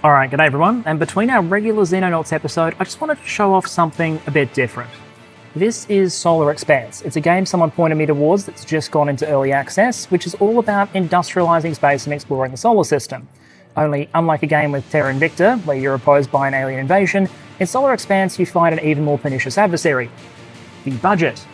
Alright, g'day everyone, and between our regular Xenonauts episode, I just wanted to show off something a bit different. This is Solar Expanse. It's a game someone pointed me towards that's just gone into early access, which is all about industrialising space and exploring the solar system. Only, unlike a game with Terra Invicta, where you're opposed by an alien invasion, in Solar Expanse you fight an even more pernicious adversary: the budget.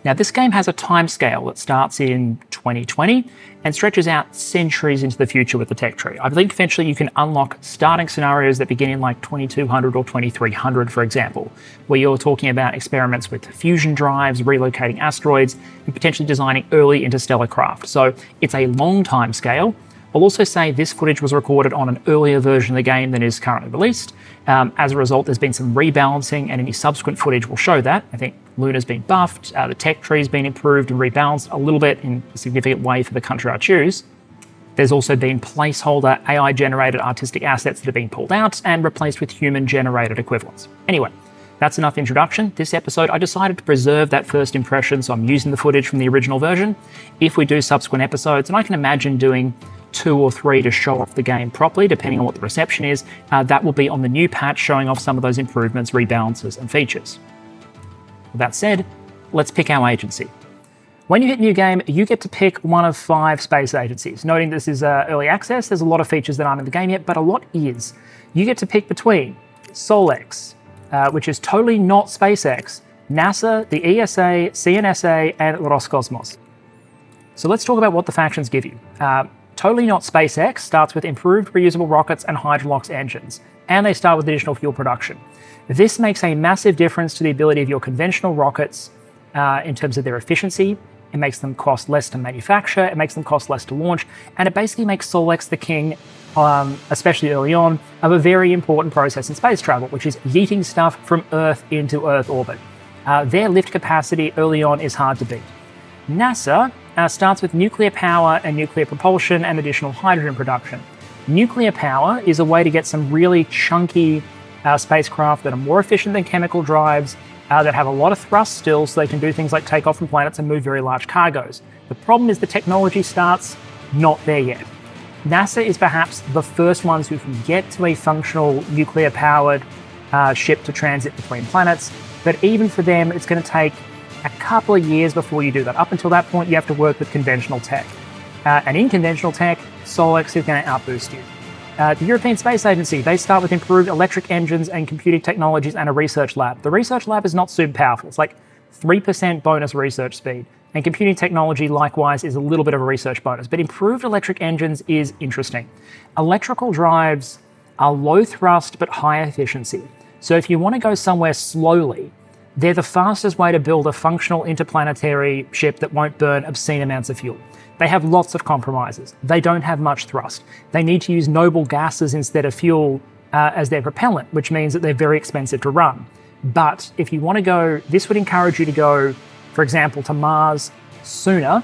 Now, this game has a timescale that starts in 2020 and stretches out centuries into the future with the tech tree. I think eventually you can unlock starting scenarios that begin in like 2200 or 2300, for example, where you're talking about experiments with fusion drives, relocating asteroids, and potentially designing early interstellar craft. So it's a long time scale. I'll also say this footage was recorded on an earlier version of the game than is currently released. As a result, there's been some rebalancing, and any subsequent footage will show that. I think Lunar's been buffed, the tech tree's been improved and rebalanced a little bit in a significant way for the country I choose. There's also been placeholder AI-generated artistic assets that have been pulled out and replaced with human-generated equivalents. Anyway, that's enough introduction. This episode, I decided to preserve that first impression, so I'm using the footage from the original version. If we do subsequent episodes, and I can imagine doing 2 or 3 to show off the game properly, depending on what the reception is, that will be on the new patch showing off some of those improvements, rebalances, and features. With that said, let's pick our agency. When you hit new game, you get to pick one of 5 space agencies. Noting this is early access, there's a lot of features that aren't in the game yet, but a lot is. You get to pick between Solex, which is totally not SpaceX, NASA, the ESA, CNSA, and Roscosmos. So let's talk about what the factions give you. Totally not SpaceX starts with improved reusable rockets and Hydrolox engines, and they start with additional fuel production. This makes a massive difference to the ability of your conventional rockets in terms of their efficiency. It makes them cost less to manufacture, it makes them cost less to launch, and it basically makes Solex the king, especially early on, of a very important process in space travel, which is yeeting stuff from Earth into Earth orbit. Their lift capacity early on is hard to beat. NASA starts with nuclear power and nuclear propulsion and additional hydrogen production. Nuclear power is a way to get some really chunky spacecraft that are more efficient than chemical drives, that have a lot of thrust still, so they can do things like take off from planets and move very large cargoes. The problem is the technology starts not there yet. NASA is perhaps the first ones who can get to a functional nuclear-powered ship to transit between planets, but even for them, it's going to take a couple of years before you do that. Up until that point, you have to work with conventional tech. And in conventional tech, Solex is going to outboost you. The European Space Agency, they start with improved electric engines and computing technologies and a research lab. The research lab is not super powerful. It's like 3% bonus research speed. And computing technology, likewise, is a little bit of a research bonus. But improved electric engines is interesting. Electrical drives are low thrust but high efficiency. So if you want to go somewhere slowly, they're the fastest way to build a functional interplanetary ship that won't burn obscene amounts of fuel. They have lots of compromises. They don't have much thrust. They need to use noble gases instead of fuel as their propellant, which means that they're very expensive to run. But if you want to go, this would encourage you to go, for example, to Mars sooner.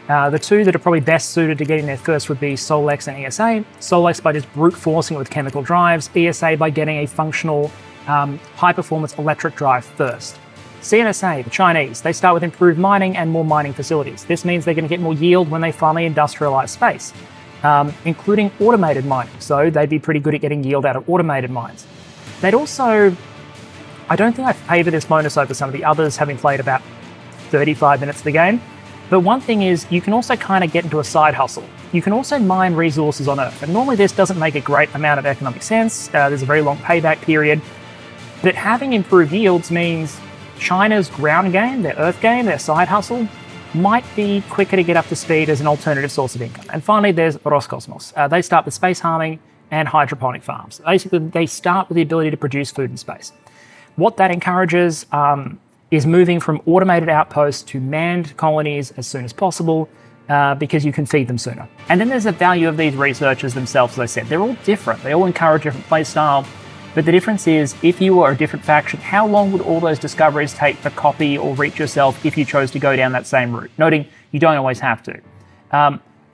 The 2 that are probably best suited to getting there first would be Solex and ESA. Solex by just brute forcing it with chemical drives, ESA by getting a functional high-performance electric drive first. CNSA, the Chinese, they start with improved mining and more mining facilities. This means they're going to get more yield when they finally industrialise space, including automated mining. So they'd be pretty good at getting yield out of automated mines. They'd also, I don't think I favour this bonus over some of the others, having played about 35 minutes of the game. But one thing is, you can also kind of get into a side hustle. You can also mine resources on Earth. And normally this doesn't make a great amount of economic sense. There's a very long payback period. But having improved yields means China's ground game, their Earth game, their side hustle, might be quicker to get up to speed as an alternative source of income. And finally, there's Roscosmos. They start with space harming and hydroponic farms. Basically, they start with the ability to produce food in space. What that encourages is moving from automated outposts to manned colonies as soon as possible, because you can feed them sooner. And then there's the value of these researchers themselves, as I said. They're all different. They all encourage different play style. But the difference is, if you were a different faction, how long would all those discoveries take to copy or reach yourself if you chose to go down that same route? Noting, you don't always have to.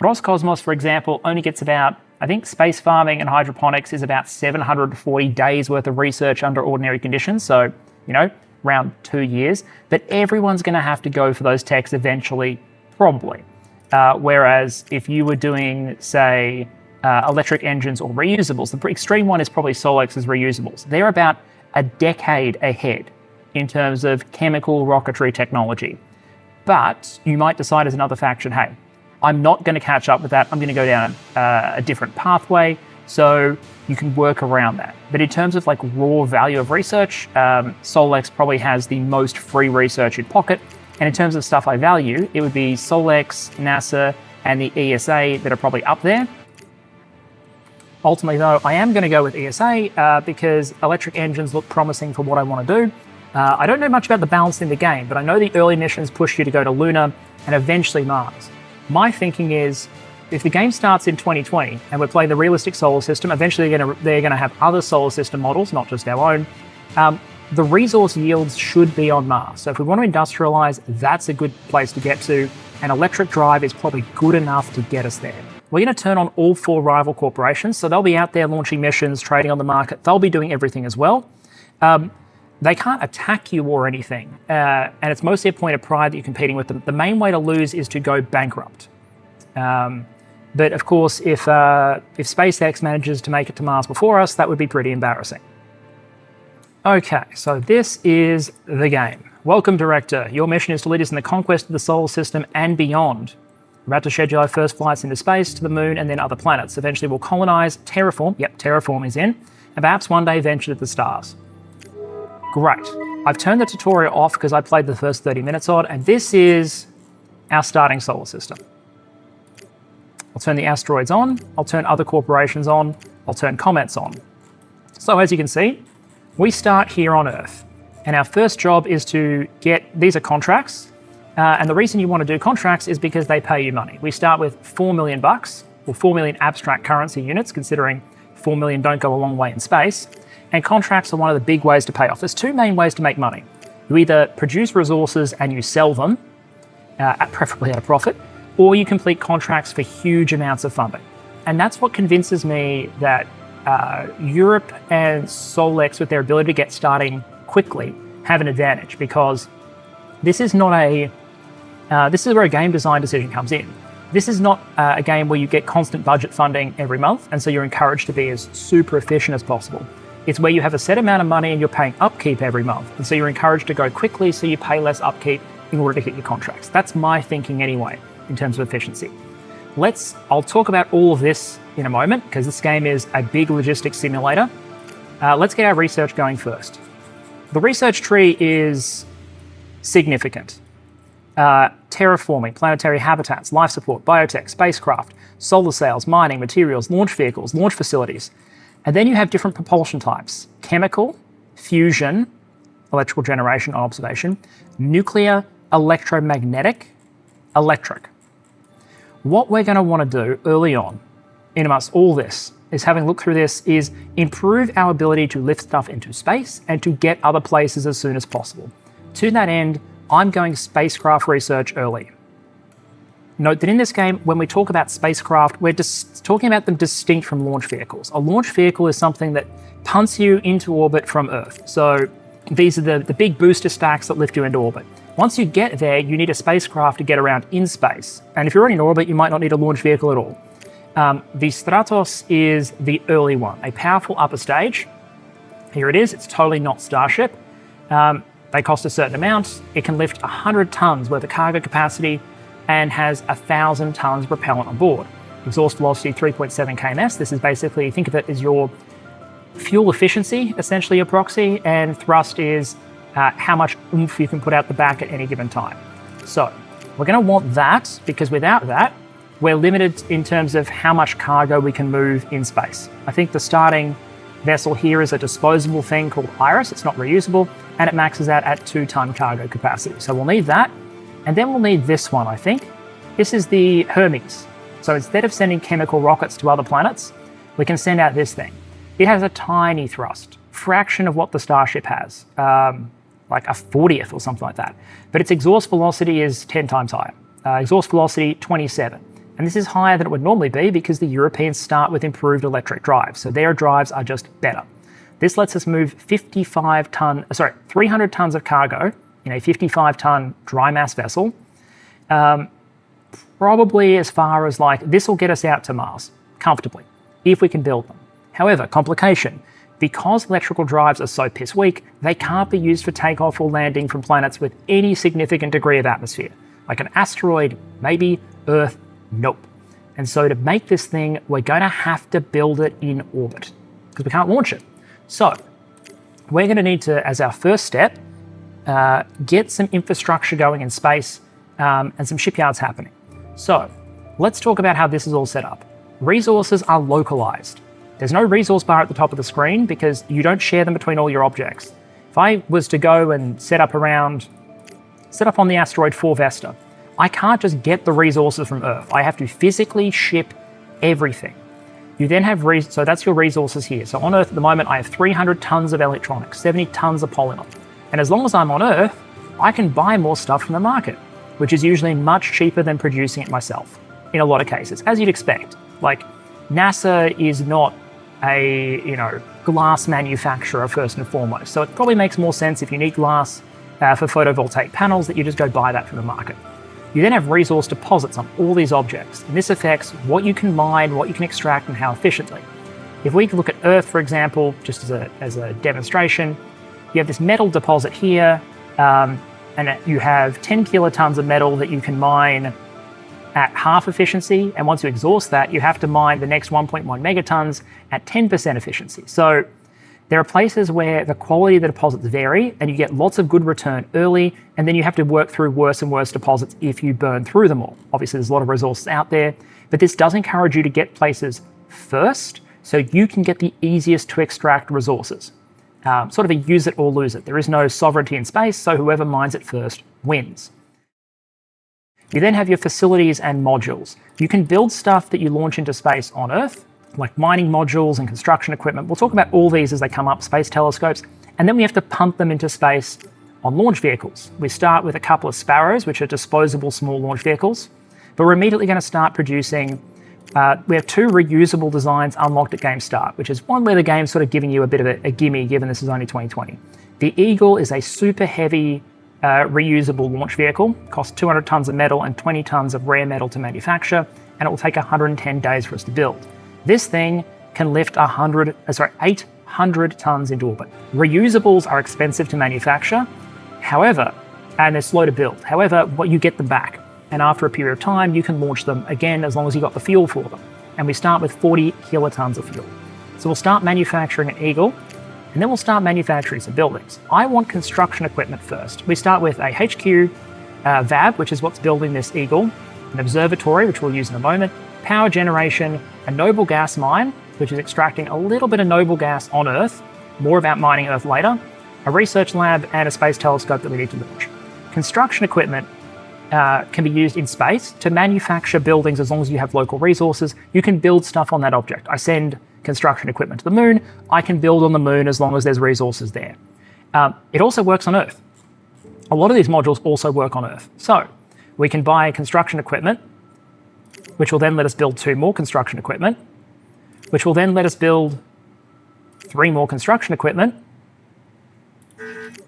Roscosmos, for example, only gets about, I think space farming and hydroponics is about 740 days worth of research under ordinary conditions. So, around 2 years. But everyone's going to have to go for those techs eventually, probably. Whereas if you were doing, say, electric engines or reusables. The extreme one is probably Solex's reusables. They're about a decade ahead in terms of chemical rocketry technology. But you might decide as another faction, hey, I'm not going to catch up with that. I'm going to go down a different pathway. So you can work around that. But in terms of like raw value of research, Solex probably has the most free research in pocket. And in terms of stuff I value, it would be Solex, NASA, and the ESA that are probably up there. Ultimately, though, I am going to go with ESA because electric engines look promising for what I want to do. I don't know much about the balance in the game, but I know the early missions push you to go to Lunar and eventually Mars. My thinking is, if the game starts in 2020 and we're playing the realistic solar system, eventually they're going to have other solar system models, not just our own. The resource yields should be on Mars. So if we want to industrialize, that's a good place to get to. And electric drive is probably good enough to get us there. We're going to turn on all 4 rival corporations. So they'll be out there launching missions, trading on the market. They'll be doing everything as well. They can't attack you or anything. And it's mostly a point of pride that you're competing with them. The main way to lose is to go bankrupt. But of course, if SpaceX manages to make it to Mars before us, that would be pretty embarrassing. Okay, so this is the game. Welcome, Director. Your mission is to lead us in the conquest of the solar system and beyond. We're about to schedule our first flights into space, to the moon, and then other planets. Eventually we'll colonize, terraform, yep, terraform is in, and perhaps one day venture to the stars. Great. I've turned the tutorial off because I played the first 30 minutes on, and this is our starting solar system. I'll turn the asteroids on, I'll turn other corporations on, I'll turn comets on. So as you can see, we start here on Earth, and our first job is to get, these are contracts, and the reason you want to do contracts is because they pay you money. We start with 4 million bucks, or 4 million abstract currency units, considering 4 million don't go a long way in space, and contracts are one of the big ways to pay off. There's 2 main ways to make money. You either produce resources and you sell them, preferably at a profit, or you complete contracts for huge amounts of funding. And that's what convinces me that Europe and Solex, with their ability to get starting quickly, have an advantage, because this is not this is where a game design decision comes in. This is not a game where you get constant budget funding every month, and so you're encouraged to be as super efficient as possible. It's where you have a set amount of money and you're paying upkeep every month, and so you're encouraged to go quickly so you pay less upkeep in order to hit your contracts. That's my thinking anyway, in terms of efficiency. I'll talk about all of this in a moment, because this game is a big logistics simulator. Let's get our research going first. The research tree is significant. Terraforming, planetary habitats, life support, biotech, spacecraft, solar sails, mining, materials, launch vehicles, launch facilities. And then you have different propulsion types: chemical, fusion, electrical generation and observation, nuclear, electromagnetic, electric. What we're going to want to do early on in amongst all this is, having looked through this, is improve our ability to lift stuff into space and to get other places as soon as possible. To that end, I'm going spacecraft research early. Note that in this game, when we talk about spacecraft, we're just talking about them distinct from launch vehicles. A launch vehicle is something that punts you into orbit from Earth. So these are the big booster stacks that lift you into orbit. Once you get there, you need a spacecraft to get around in space. And if you're already in orbit, you might not need a launch vehicle at all. The Stratos is the early one, a powerful upper stage. Here it is. It's totally not Starship. They cost a certain amount. It can lift 100 tons worth of cargo capacity and has 1,000 tons of propellant on board. Exhaust velocity 3.7 kms. This is basically, think of it as your fuel efficiency, essentially a proxy, and thrust is how much oomph you can put out the back at any given time. So we're going to want that, because without that, we're limited in terms of how much cargo we can move in space. I think the starting vessel here is a disposable thing called Iris. It's not reusable, and it maxes out at 2-ton cargo capacity. So we'll need that. And then we'll need this one, I think. This is the Hermes. So instead of sending chemical rockets to other planets, we can send out this thing. It has a tiny thrust, fraction of what the Starship has, like a 40th or something like that. But its exhaust velocity is 10 times higher. Exhaust velocity 27. And this is higher than it would normally be because the Europeans start with improved electric drives. So their drives are just better. This lets us move 300 tons of cargo in a 55-ton dry mass vessel, probably as far as this will get us out to Mars comfortably. if we can build them. However, complication. Because electrical drives are so piss weak, they can't be used for takeoff or landing from planets with any significant degree of atmosphere. Like an asteroid, maybe. Earth, nope. And so to make this thing, we're going to have to build it in orbit because we can't launch it. So we're going to need to, as our first step, get some infrastructure going in space and some shipyards happening. So let's talk about how this is all set up. Resources are localized. There's no resource bar at the top of the screen because you don't share them between all your objects. If I was to go and set up on the asteroid 4 Vesta, I can't just get the resources from Earth. I have to physically ship everything. You then have, so that's your resources here. So on Earth at the moment, I have 300 tons of electronics, 70 tons of polymer. And as long as I'm on Earth, I can buy more stuff from the market, which is usually much cheaper than producing it myself in a lot of cases, as you'd expect. Like NASA is not a glass manufacturer first and foremost. So it probably makes more sense if you need glass for photovoltaic panels that you just go buy that from the market. You then have resource deposits on all these objects, and this affects what you can mine, what you can extract, and how efficiently. If we look at Earth, for example, just as a demonstration, you have this metal deposit here, and you have 10 kilotons of metal that you can mine at half efficiency, and once you exhaust that, you have to mine the next 1.1 megatons at 10% efficiency. So there are places where the quality of the deposits vary, and you get lots of good return early, and then you have to work through worse and worse deposits if you burn through them all. Obviously, there's a lot of resources out there, but this does encourage you to get places first, so you can get the easiest to extract resources. Sort of a use it or lose it. There is no sovereignty in space, so whoever mines it first wins. You then have your facilities and modules. You can build stuff that you launch into space on Earth, like mining modules and construction equipment. We'll talk about all these as they come up, space telescopes, and then we have to pump them into space on launch vehicles. We start with a couple of Sparrows, which are disposable small launch vehicles, but we're immediately going to start producing, we have 2 reusable designs unlocked at game start, which is one where the game's sort of giving you a bit of a gimme, given this is only 2020. The Eagle is a super heavy reusable launch vehicle, costs 200 tons of metal and 20 tons of rare metal to manufacture, and it will take 110 days for us to build. This thing can lift 800 tons into orbit. Reusables are expensive to manufacture, however, and they're slow to build. However, what you get them back, and after a period of time, you can launch them again as long as you got the fuel for them. And we start with 40 kilotons of fuel. So we'll start manufacturing an Eagle, and then we'll start manufacturing some buildings. I want construction equipment first. We start with a HQ VAB, which is what's building this Eagle, an observatory, which we'll use in a moment, power generation, a noble gas mine, which is extracting a little bit of noble gas on Earth, more about mining Earth later, a research lab, and a space telescope that we need to launch. Construction equipment can be used in space to manufacture buildings as long as you have local resources. You can build stuff on that object. I send construction equipment to the moon. I can build on the moon as long as there's resources there. It also works on Earth. A lot of these modules also work on Earth. So we can buy construction equipment, which will then let us build 2 more construction equipment, which will then let us build 3 more construction equipment.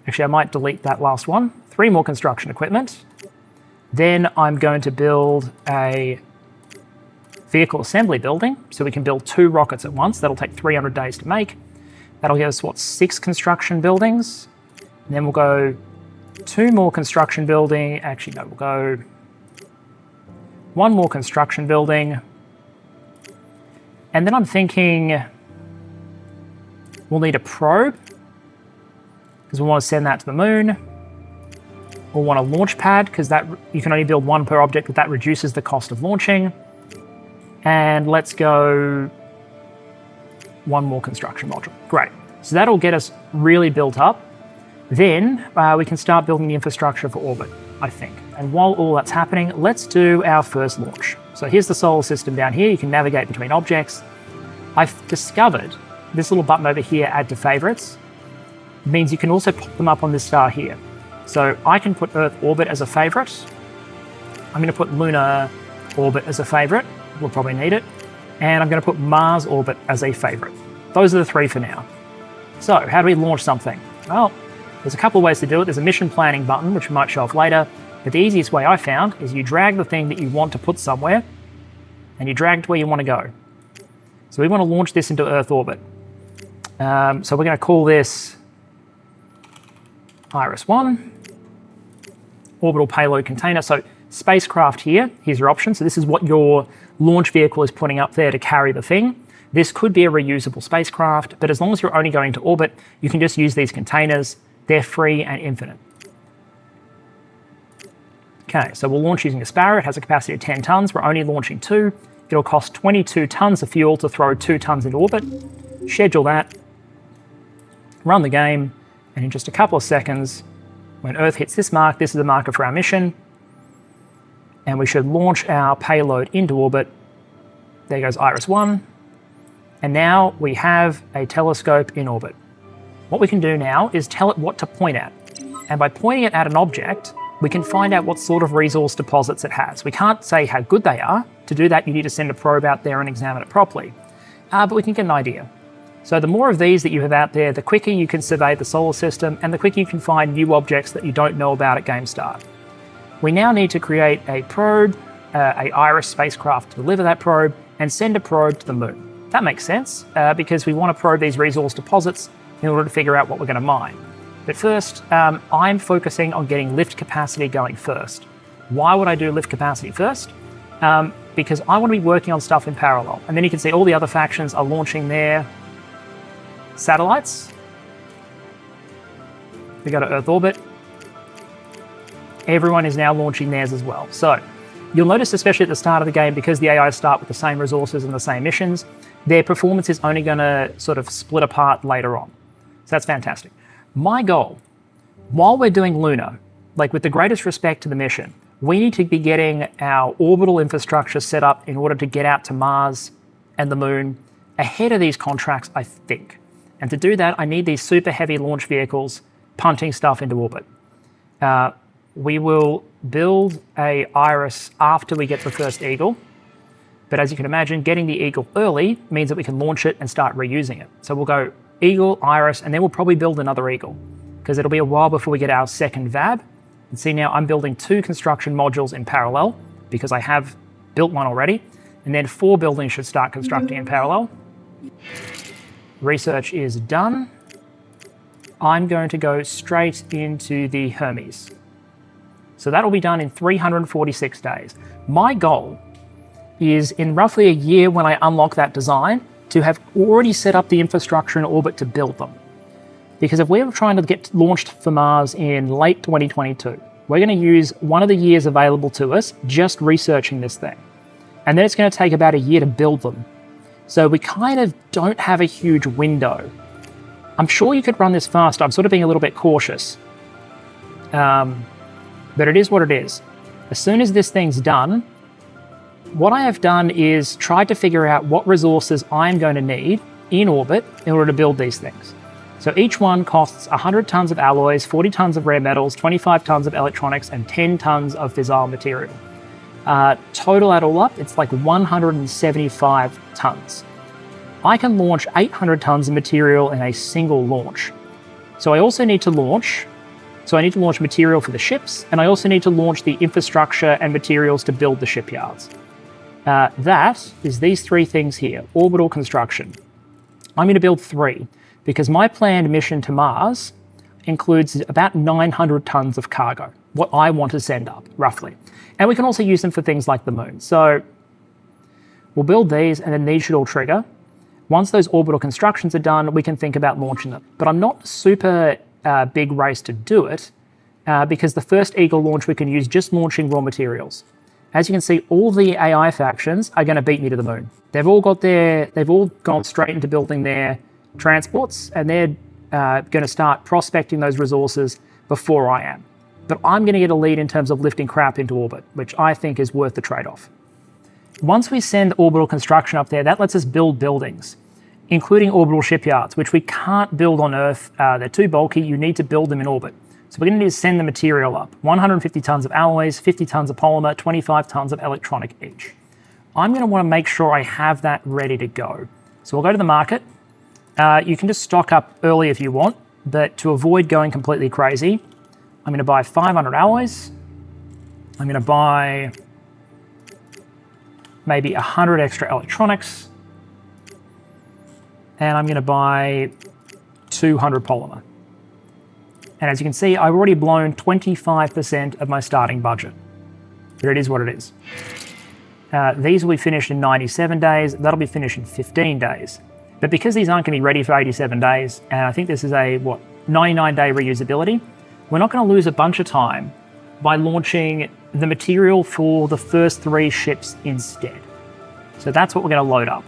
Actually, I might delete that last one. 3 more construction equipment. Then I'm going to build a vehicle assembly building, so we can build 2 rockets at once. That'll take 300 days to make. That'll give us, 6 construction buildings. And then we'll go 2 more construction building. Actually, no, we'll go 1 more construction building. And then I'm thinking we'll need a probe because we want to send that to the moon. We'll want a launch pad because that you can only build 1 per object, but that reduces the cost of launching. And let's go 1 more construction module. Great. So that'll get us really built up. Then we can start building the infrastructure for orbit, I think. And while all that's happening, let's do our first launch. So here's the solar system down here. You can navigate between objects. I've discovered this little button over here, add to favorites, means you can also pop them up on this star here. So I can put Earth orbit as a favorite. I'm going to put lunar orbit as a favorite. We'll probably need it. And I'm going to put Mars orbit as a favorite. Those are the 3 for now. So how do we launch something? Well, there's a couple of ways to do it. There's a mission planning button, which we might show off later. But the easiest way I found is you drag the thing that you want to put somewhere, and you drag it to where you want to go. So we want to launch this into Earth orbit. So we're going to call this Iris-1, orbital payload container. So spacecraft here, here's your option. So this is what your launch vehicle is putting up there to carry the thing. This could be a reusable spacecraft, but as long as you're only going to orbit, you can just use these containers. They're free and infinite. Okay, so we'll launch using a Sparrow. It has a capacity of 10 tons. We're only launching 2. It'll cost 22 tons of fuel to throw 2 tons into orbit. Schedule that. Run the game. And in just a couple of seconds, when Earth hits this mark, this is the marker for our mission. And we should launch our payload into orbit. There goes Iris-1. And now we have a telescope in orbit. What we can do now is tell it what to point at. And by pointing it at an object, we can find out what sort of resource deposits it has. We can't say how good they are. To do that, you need to send a probe out there and examine it properly. But we can get an idea. So the more of these that you have out there, the quicker you can survey the solar system and the quicker you can find new objects that you don't know about at game start. We now need to create a probe, a Iris spacecraft to deliver that probe, and send a probe to the moon. That makes sense, because we want to probe these resource deposits in order to figure out what we're going to mine. But first, I'm focusing on getting lift capacity going first. Why would I do lift capacity first? Because I want to be working on stuff in parallel. And then you can see all the other factions are launching their satellites. We go to Earth orbit. Everyone is now launching theirs as well. So you'll notice, especially at the start of the game, because the AI start with the same resources and the same missions, their performance is only going to sort of split apart later on. So that's fantastic. My goal, while we're doing Lunar, like with the greatest respect to the mission, we need to be getting our orbital infrastructure set up in order to get out to Mars and the moon ahead of these contracts, I think. And to do that, I need these super heavy launch vehicles punting stuff into orbit. We will build a Iris after we get the first Eagle. But as you can imagine, getting the Eagle early means that we can launch it and start reusing it. So we'll go Eagle, Iris, and then we'll probably build another Eagle, because it'll be a while before we get our second VAB. And see, now I'm building 2 construction modules in parallel because I have built one already. And then 4 buildings should start constructing in parallel. Research is done. I'm going to go straight into the Hermes. So that'll be done in 346 days. My goal is in roughly a year, when I unlock that design, to have already set up the infrastructure in orbit to build them. Because if we're trying to get launched for Mars in late 2022, we're going to use one of the years available to us just researching this thing. And then it's going to take about a year to build them. So we kind of don't have a huge window. I'm sure you could run this faster. I'm sort of being a little bit cautious. But it is what it is. As soon as this thing's done, what I have done is tried to figure out what resources I'm going to need in orbit in order to build these things. So each one costs 100 tons of alloys, 40 tons of rare metals, 25 tons of electronics, and 10 tons of fissile material. Total add all up, it's like 175 tons. I can launch 800 tons of material in a single launch. So I also need to launch material for the ships, and I also need to launch the infrastructure and materials to build the shipyards. That is these 3 things here. Orbital construction. I'm going to build 3 because my planned mission to Mars includes about 900 tons of cargo, what I want to send up, roughly. And we can also use them for things like the moon. So we'll build these, and then these should all trigger. Once those orbital constructions are done, we can think about launching them. But I'm not super big race to do it because the first Eagle launch we can use just launching raw materials. As you can see, all the AI factions are going to beat me to the moon. They've all gone straight into building their transports, and they're going to start prospecting those resources before I am. But I'm going to get a lead in terms of lifting crap into orbit, which I think is worth the trade-off. Once we send orbital construction up there, that lets us build buildings, including orbital shipyards, which we can't build on Earth. They're too bulky. You need to build them in orbit. So we're going to need to send the material up. 150 tons of alloys, 50 tons of polymer, 25 tons of electronic each. I'm going to want to make sure I have that ready to go. So we'll go to the market. You can just stock up early if you want, but to avoid going completely crazy, I'm going to buy 500 alloys. I'm going to buy maybe 100 extra electronics. and I'm going to buy 200 polymer. And as you can see, I've already blown 25% of my starting budget. But it is what it is. These will be finished in 97 days. That'll be finished in 15 days. But because these aren't going to be ready for 87 days, and I think this is a, 99-day reusability, we're not going to lose a bunch of time by launching the material for the first 3 ships instead. So that's what we're going to load up.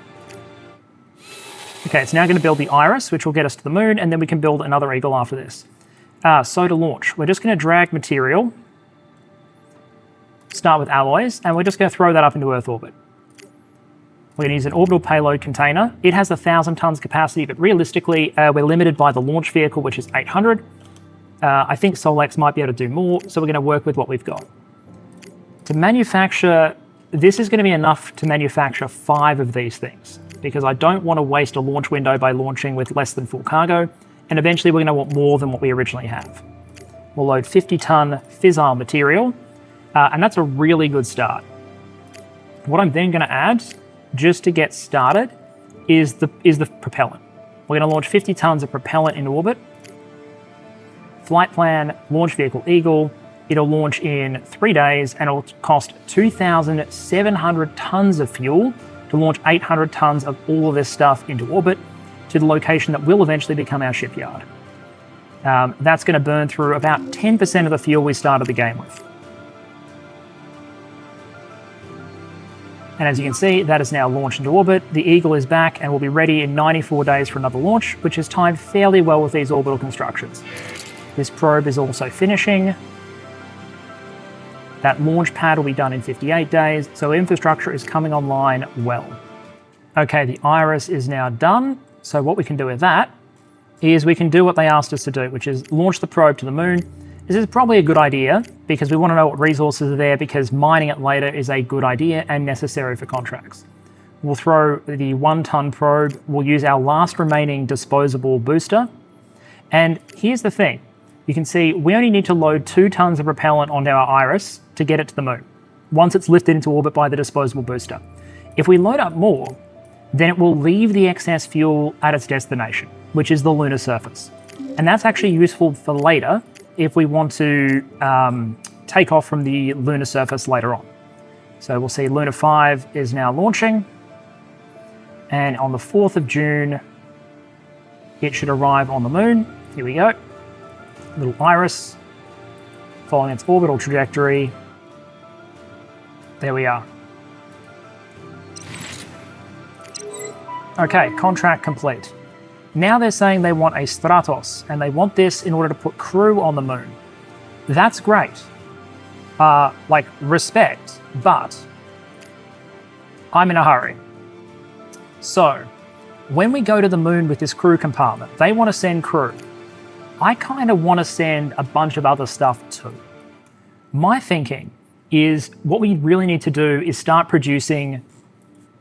Okay, it's now going to build the Iris, which will get us to the moon, and then we can build another Eagle after this. So to launch, we're just going to drag material, start with alloys, and we're just going to throw that up into Earth orbit. We're going to use an orbital payload container. It has 1,000 tons capacity, but realistically, we're limited by the launch vehicle, which is 800. I think Solex might be able to do more, so we're going to work with what we've got. To manufacture, this is going to be enough to manufacture 5 of these things, because I don't want to waste a launch window by launching with less than full cargo, and eventually we're going to want more than what we originally have. We'll load 50-ton fissile material, and that's a really good start. What I'm then going to add, just to get started, is the propellant. We're going to launch 50 tons of propellant into orbit. Flight plan, launch vehicle Eagle. It'll launch in 3 days, and it'll cost 2,700 tons of fuel to launch 800 tons of all of this stuff into orbit to the location that will eventually become our shipyard. That's going to burn through about 10% of the fuel we started the game with. And as you can see, that is now launched into orbit. The Eagle is back and will be ready in 94 days for another launch, which is timed fairly well with these orbital constructions. This probe is also finishing. That launch pad will be done in 58 days, so infrastructure is coming online well. Okay, the Iris is now done. So what we can do with that is we can do what they asked us to do, which is launch the probe to the moon. This is probably a good idea because we want to know what resources are there, because mining it later is a good idea and necessary for contracts. We'll throw the 1-ton probe. We'll use our last remaining disposable booster. And here's the thing. You can see we only need to load 2 tons of propellant onto our Iris to get it to the moon, once it's lifted into orbit by the disposable booster. If we load up more, then it will leave the excess fuel at its destination, which is the lunar surface. And that's actually useful for later if we want to take off from the lunar surface later on. So we'll see Lunar 5 is now launching. And on the 4th of June, it should arrive on the moon. Here we go. Little Iris, following its orbital trajectory. There we are. Okay, contract complete. Now they're saying they want a Stratos, and they want this in order to put crew on the moon. That's great. Respect, but I'm in a hurry. So, when we go to the moon with this crew compartment, they want to send crew. I kind of want to send a bunch of other stuff too. My thinking is what we really need to do is start producing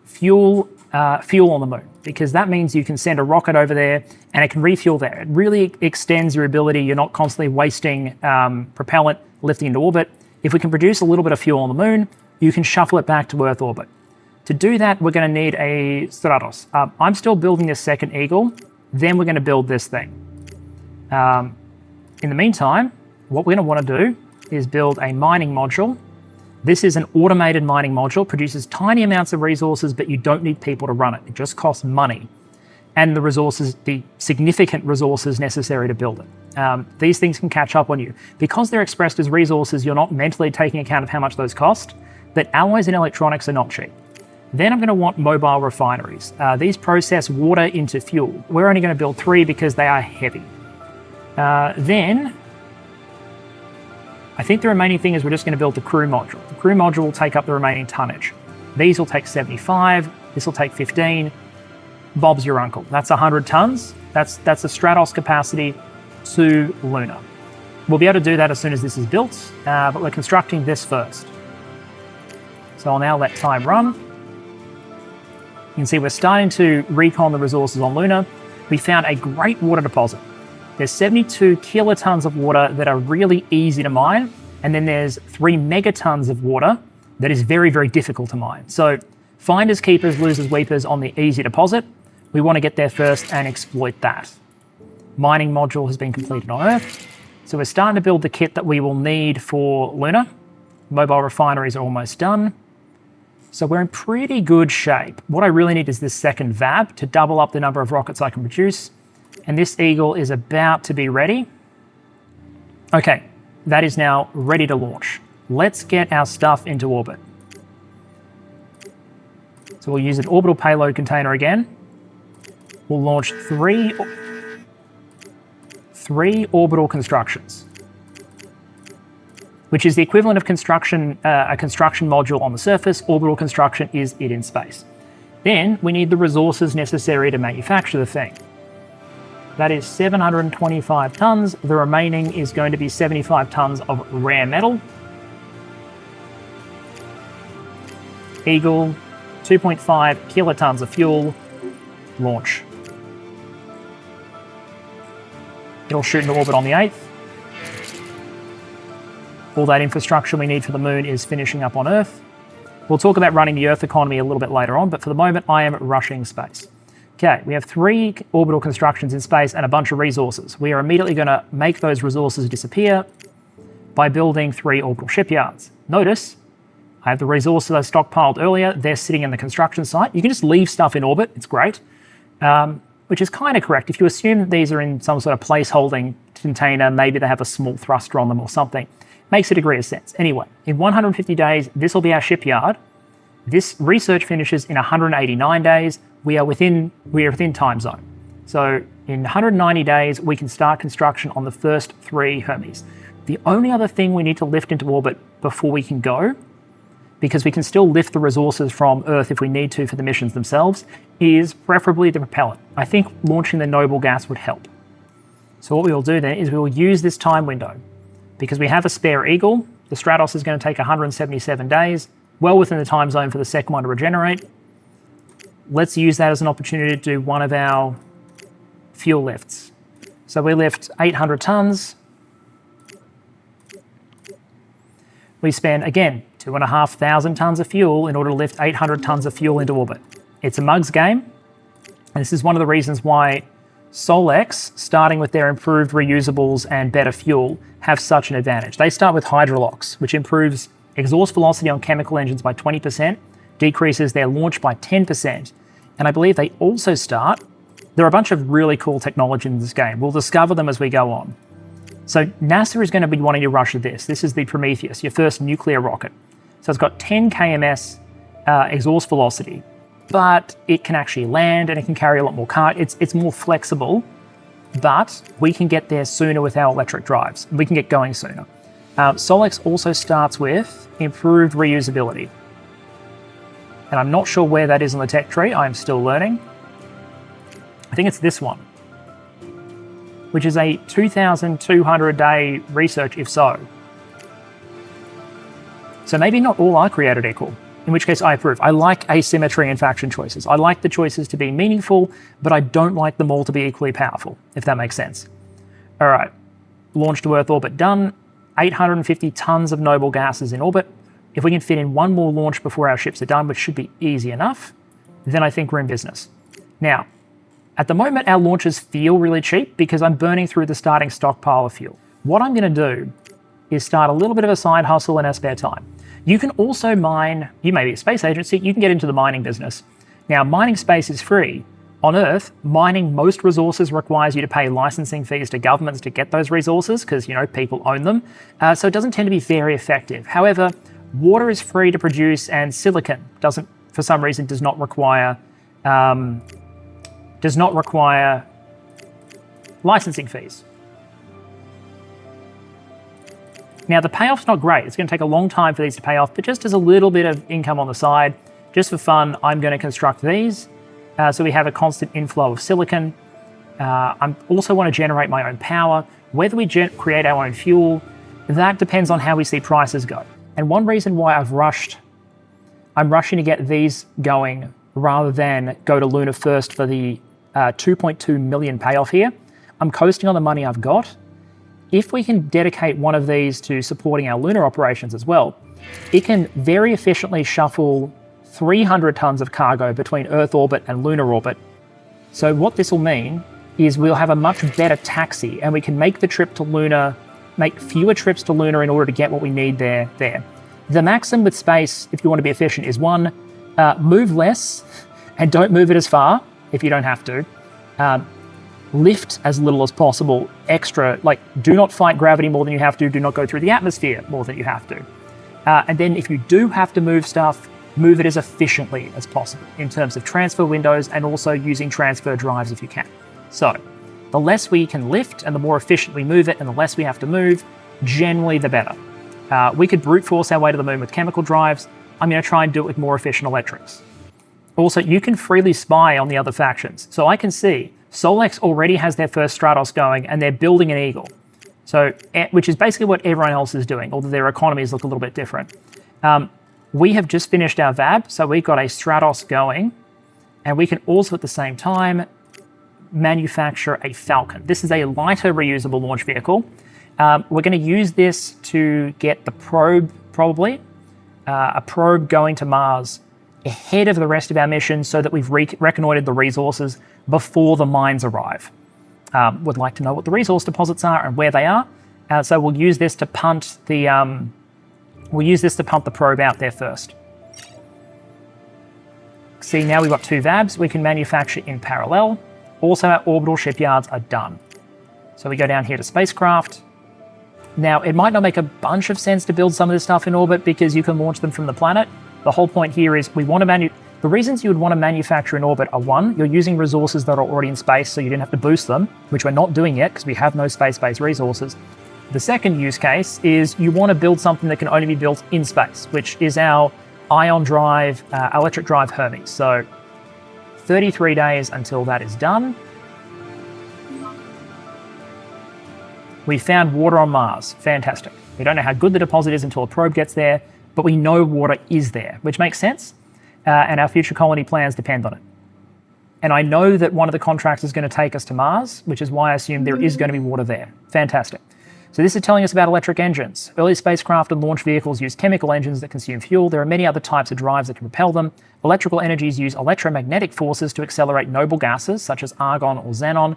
fuel on the moon, because that means you can send a rocket over there and it can refuel there. It really extends your ability. You're not constantly wasting propellant lifting into orbit. If we can produce a little bit of fuel on the moon, you can shuffle it back to Earth orbit. To do that, we're going to need a Stratos. I'm still building this second Eagle, then we're going to build this thing. In the meantime, what we're going to want to do is build a mining module. This is an automated mining module, produces tiny amounts of resources, but you don't need people to run it. It just costs money and the significant resources necessary to build it. These things can catch up on you. Because they're expressed as resources, you're not mentally taking account of how much those cost, but alloys and electronics are not cheap. Then I'm going to want mobile refineries. These process water into fuel. We're only going to build 3 because they are heavy. Then I think the remaining thing is we're just going to build the crew module. The crew module will take up the remaining tonnage. These will take 75, this will take 15. Bob's your uncle. That's 100 tons. That's a Stratos capacity to Lunar. We'll be able to do that as soon as this is built, but we're constructing this first. So I'll now let time run. You can see we're starting to recon the resources on Lunar. We found a great water deposit. There's 72 kilotons of water that are really easy to mine, and then there's 3 megatons of water that is very, very difficult to mine. So finders, keepers, losers, weepers on the easy deposit. We want to get there first and exploit that. Mining module has been completed on Earth. So we're starting to build the kit that we will need for Lunar. Mobile refineries are almost done. So we're in pretty good shape. What I really need is this second VAB to double up the number of rockets I can produce. And this Eagle is about to be ready. Okay, that is now ready to launch. Let's get our stuff into orbit. So we'll use an orbital payload container again. We'll launch three orbital constructions, which is the equivalent of construction, a construction module on the surface. Orbital construction is it in space. Then we need the resources necessary to manufacture the thing. That is 725 tons. The remaining is going to be 75 tons of rare metal. Eagle, 2.5 kilotons of fuel, launch. It'll shoot into orbit on the 8th. All that infrastructure we need for the moon is finishing up on Earth. We'll talk about running the Earth economy a little bit later on, but for the moment I am rushing space. Okay, we have 3 orbital constructions in space and a bunch of resources. We are immediately going to make those resources disappear by building 3 orbital shipyards. Notice, I have the resources I stockpiled earlier. They're sitting in the construction site. You can just leave stuff in orbit. It's great, which is kind of correct. If you assume that these are in some sort of placeholding container, maybe they have a small thruster on them or something. Makes a degree of sense. Anyway, in 150 days, this will be our shipyard. This research finishes in 189 days. We are within time zone. So in 190 days, we can start construction on the first 3 Hermes. The only other thing we need to lift into orbit before we can go, because we can still lift the resources from Earth if we need to for the missions themselves, is preferably the propellant. I think launching the noble gas would help. So what we will do then is we will use this time window. Because we have a spare Eagle, the Stratos is going to take 177 days, well within the time zone for the second one to regenerate. Let's use that as an opportunity to do one of our fuel lifts. So we lift 800 tons. We spend, again, 2,500 tons of fuel in order to lift 800 tons of fuel into orbit. It's a mug's game, and this is one of the reasons why Solex, starting with their improved reusables and better fuel, have such an advantage. They start with Hydrolox, which improves exhaust velocity on chemical engines by 20%, decreases their launch by 10%, and I believe they also start, there are a bunch of really cool technology in this game. We'll discover them as we go on. So NASA is going to be wanting to rush this. This is the Prometheus, your first nuclear rocket. So it's got 10 kms exhaust velocity, but it can actually land and it can carry a lot more cargo. It's more flexible, but we can get there sooner with our electric drives. We can get going sooner. Solex also starts with improved reusability. And I'm not sure where that is on the tech tree. I'm still learning. I think it's this one, which is a 2,200 day research, if so. So maybe not all are created equal, in which case I approve. I like asymmetry in faction choices. I like the choices to be meaningful, but I don't like them all to be equally powerful, if that makes sense. All right, launch to Earth orbit done. 850 tons of noble gases in orbit. If we can fit in one more launch before our ships are done, which should be easy enough, then I think we're in business. Now, at the moment, our launches feel really cheap because I'm burning through the starting stockpile of fuel. What I'm going to do is start a little bit of a side hustle in our spare time. You can also mine, you may be a space agency, you can get into the mining business. Now, mining space is free. On Earth, mining most resources requires you to pay licensing fees to governments to get those resources because, you know, people own them. So it doesn't tend to be very effective. However, water is free to produce and silicon doesn't, for some reason, does not require licensing fees. Now, the payoff's not great. It's going to take a long time for these to pay off, but just as a little bit of income on the side, just for fun, I'm going to construct these. So we have a constant inflow of silicon. I also want to generate my own power. Whether we create our own fuel, that depends on how we see prices go. And one reason why I'm rushing to get these going rather than go to Lunar first for the 2.2 million payoff here, I'm coasting on the money I've got. If we can dedicate one of these to supporting our lunar operations as well, it can very efficiently shuffle 300 tons of cargo between Earth orbit and lunar orbit So what this will mean is we'll have a much better taxi, and we can make the trip to Lunar, make fewer trips to Lunar in order to get what we need there. The maxim with space, if you want to be efficient, is one, move less and don't move it as far if you don't have to. Lift as little as possible, extra, like do not fight gravity more than you have to, do not go through the atmosphere more than you have to. And then if you do have to move stuff, move it as efficiently as possible in terms of transfer windows and also using transfer drives if you can. So the less we can lift and the more efficient we move it and the less we have to move, generally the better. We could brute force our way to the moon with chemical drives. I'm going to try and do it with more efficient electrics. Also, you can freely spy on the other factions. So I can see Solex already has their first Stratos going and they're building an Eagle. So, which is basically what everyone else is doing, although their economies look a little bit different. We have just finished our VAB, so we've got a Stratos going, and we can also at the same time manufacture a Falcon. This is a lighter reusable launch vehicle. We're going to use this to get the probe, probably, a probe going to Mars ahead of the rest of our mission so that we've reconnoitered the resources before the mines arrive. Would like to know what the resource deposits are and where they are. So we'll use this to punt the probe out there first. See, now we've got 2 VABs we can manufacture in parallel. Also, our orbital shipyards are done. So we go down here to spacecraft. Now, it might not make a bunch of sense to build some of this stuff in orbit because you can launch them from the planet. The whole point here is we want to the reasons you would want to manufacture in orbit are, one, you're using resources that are already in space, so you didn't have to boost them, which we're not doing yet because we have no space-based resources. The second use case is you want to build something that can only be built in space, which is our ion drive, electric drive Hermes. So 33 days until that is done. We found water on Mars. Fantastic. We don't know how good the deposit is until a probe gets there, but we know water is there, which makes sense. And our future colony plans depend on it. And I know that one of the contracts is going to take us to Mars, which is why I assume there is going to be water there. Fantastic. So this is telling us about electric engines. Early spacecraft and launch vehicles use chemical engines that consume fuel. There are many other types of drives that can propel them. Electrical energies use electromagnetic forces to accelerate noble gases, such as argon or xenon,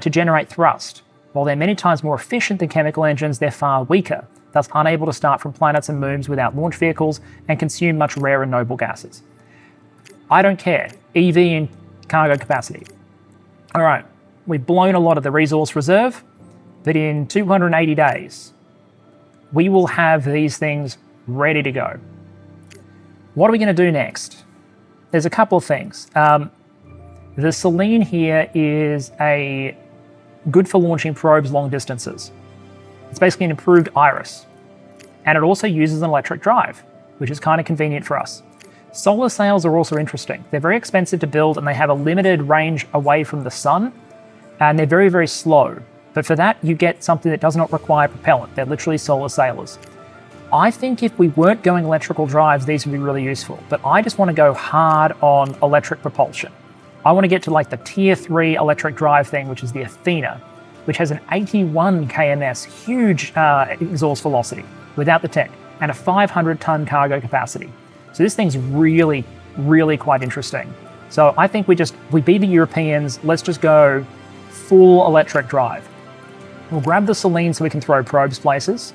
to generate thrust. While they're many times more efficient than chemical engines, they're far weaker, thus unable to start from planets and moons without launch vehicles and consume much rarer noble gases. I don't care. EV and cargo capacity. All right, we've blown a lot of the resource reserve, but in 280 days, we will have these things ready to go. What are we going to do next? There's a couple of things. The Selene here is good for launching probes long distances. It's basically an improved Iris. And it also uses an electric drive, which is kind of convenient for us. Solar sails are also interesting. They're very expensive to build and they have a limited range away from the sun, and they're very, very slow. But for that, you get something that does not require propellant. They're literally solar sailors. I think if we weren't going electrical drives, these would be really useful, but I just want to go hard on electric propulsion. I want to get to like the tier 3 electric drive thing, which is the Athena, which has an 81 kms, huge exhaust velocity without the tech, and a 500-ton cargo capacity. So this thing's really, really quite interesting. So I think we beat the Europeans. Let's just go full electric drive. We'll grab the Selene so we can throw probes places.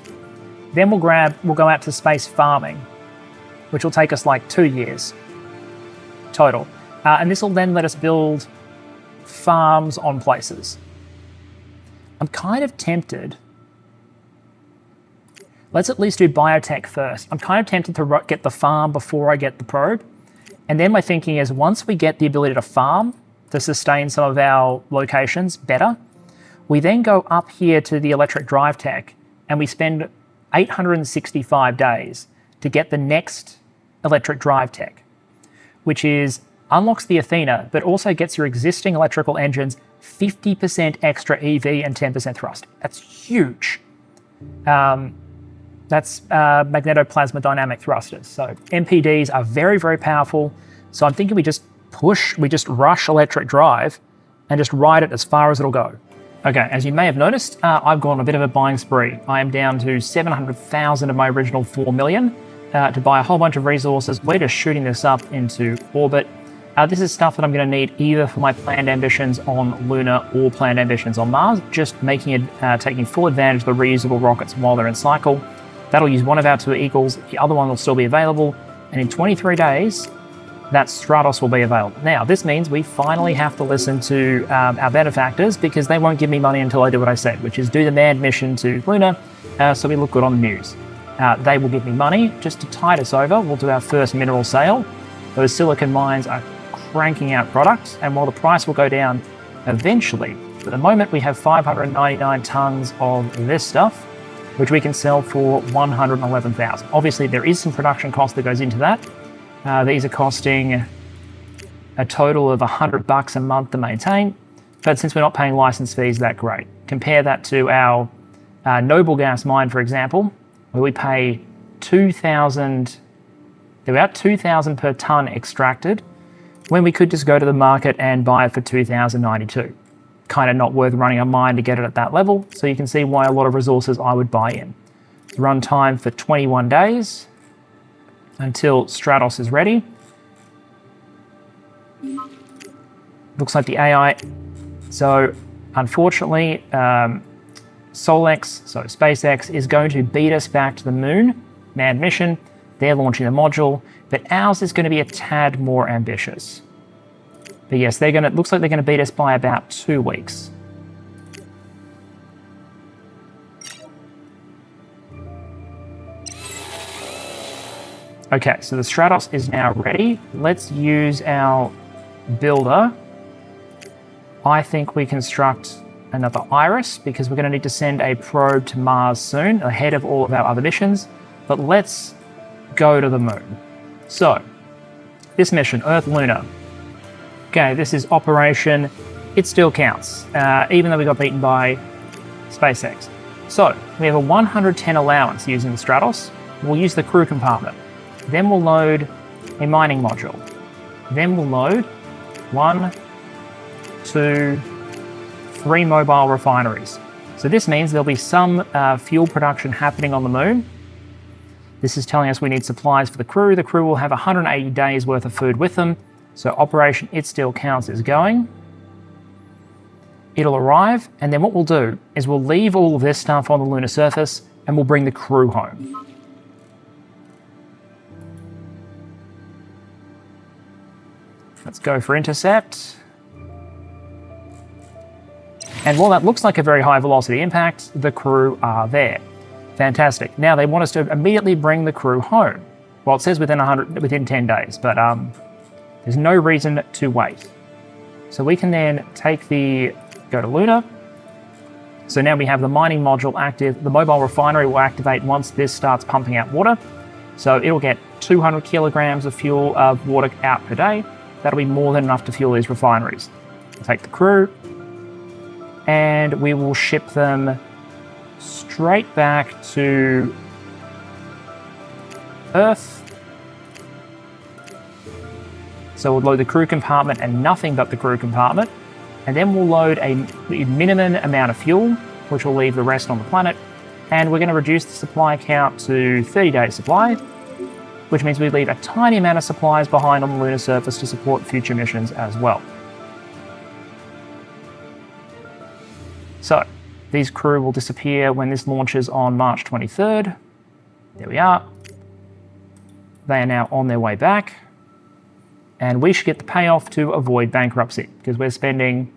Then we'll go out to space farming, which will take us like 2 years total. And this will then let us build farms on places. I'm kind of tempted. Let's at least do biotech first. I'm kind of tempted to get the farm before I get the probe. And then my thinking is once we get the ability to farm to sustain some of our locations better, we then go up here to the electric drive tech and we spend 865 days to get the next electric drive tech, which unlocks the Athena, but also gets your existing electrical engines 50% extra EV and 10% thrust. That's huge. That's magnetoplasma dynamic thrusters. So MPDs are very, very powerful. So I'm thinking we just rush electric drive and just ride it as far as it'll go. Okay, as you may have noticed, I've gone a bit of a buying spree. I am down to 700,000 of my original 4 million to buy a whole bunch of resources. We're just shooting this up into orbit. This is stuff that I'm going to need either for my planned ambitions on Lunar or planned ambitions on Mars, just taking full advantage of the reusable rockets while they're in cycle. That'll use one of our 2 Eagles, the other one will still be available, and in 23 days, that Stratos will be available. Now, this means we finally have to listen to our benefactors, because they won't give me money until I do what I said, which is do the manned mission to Lunar, so we look good on the news. They will give me money just to tide us over. We'll do our first mineral sale. Those silicon mines are cranking out products, and while the price will go down eventually, at the moment we have 599 tons of this stuff, which we can sell for 111,000. Obviously, there is some production cost that goes into that. These are costing a total of $100 a month to maintain, but since we're not paying license fees, that's great. Compare that to our noble gas mine, for example, where we pay about 2,000 per ton extracted, when we could just go to the market and buy it for 2,092. Kind of not worth running a mine to get it at that level, so you can see why a lot of resources I would buy in. Run time for 21 days until Stratos is ready. Looks like the AI. So unfortunately, SpaceX is going to beat us back to the moon, manned mission. They're launching the module, but ours is going to be a tad more ambitious. But yes, looks like they're going to beat us by about 2 weeks. Okay, so the Stratos is now ready. Let's use our builder. I think we construct another Iris, because we're going to need to send a probe to Mars soon, ahead of all of our other missions. But let's go to the moon. So, this mission, Earth Lunar. Okay, this is Operation It Still Counts, even though we got beaten by SpaceX. So, we have a 110 allowance using the Stratos. We'll use the crew compartment. Then we'll load a mining module. Then we'll load 1, 2, 3 mobile refineries. So this means there'll be some fuel production happening on the moon. This is telling us we need supplies for the crew. The crew will have 180 days worth of food with them. So Operation It Still Counts is going. It'll arrive, and then what we'll do is we'll leave all of this stuff on the lunar surface, and we'll bring the crew home. Let's go for intercept. And while that looks like a very high velocity impact, the crew are there. Fantastic. Now they want us to immediately bring the crew home. Well, it says within 10 days, but there's no reason to wait. So we can then go to Lunar. So now we have the mining module active. The mobile refinery will activate once this starts pumping out water. So it'll get 200 kilograms of water out per day. That'll be more than enough to fuel these refineries. We'll take the crew, and we will ship them straight back to Earth. So we'll load the crew compartment and nothing but the crew compartment, and then we'll load a minimum amount of fuel, which will leave the rest on the planet, and we're going to reduce the supply count to 30 days supply, which means we leave a tiny amount of supplies behind on the lunar surface to support future missions as well. So, these crew will disappear when this launches on March 23rd. There we are. They are now on their way back. And we should get the payoff to avoid bankruptcy, because we're spending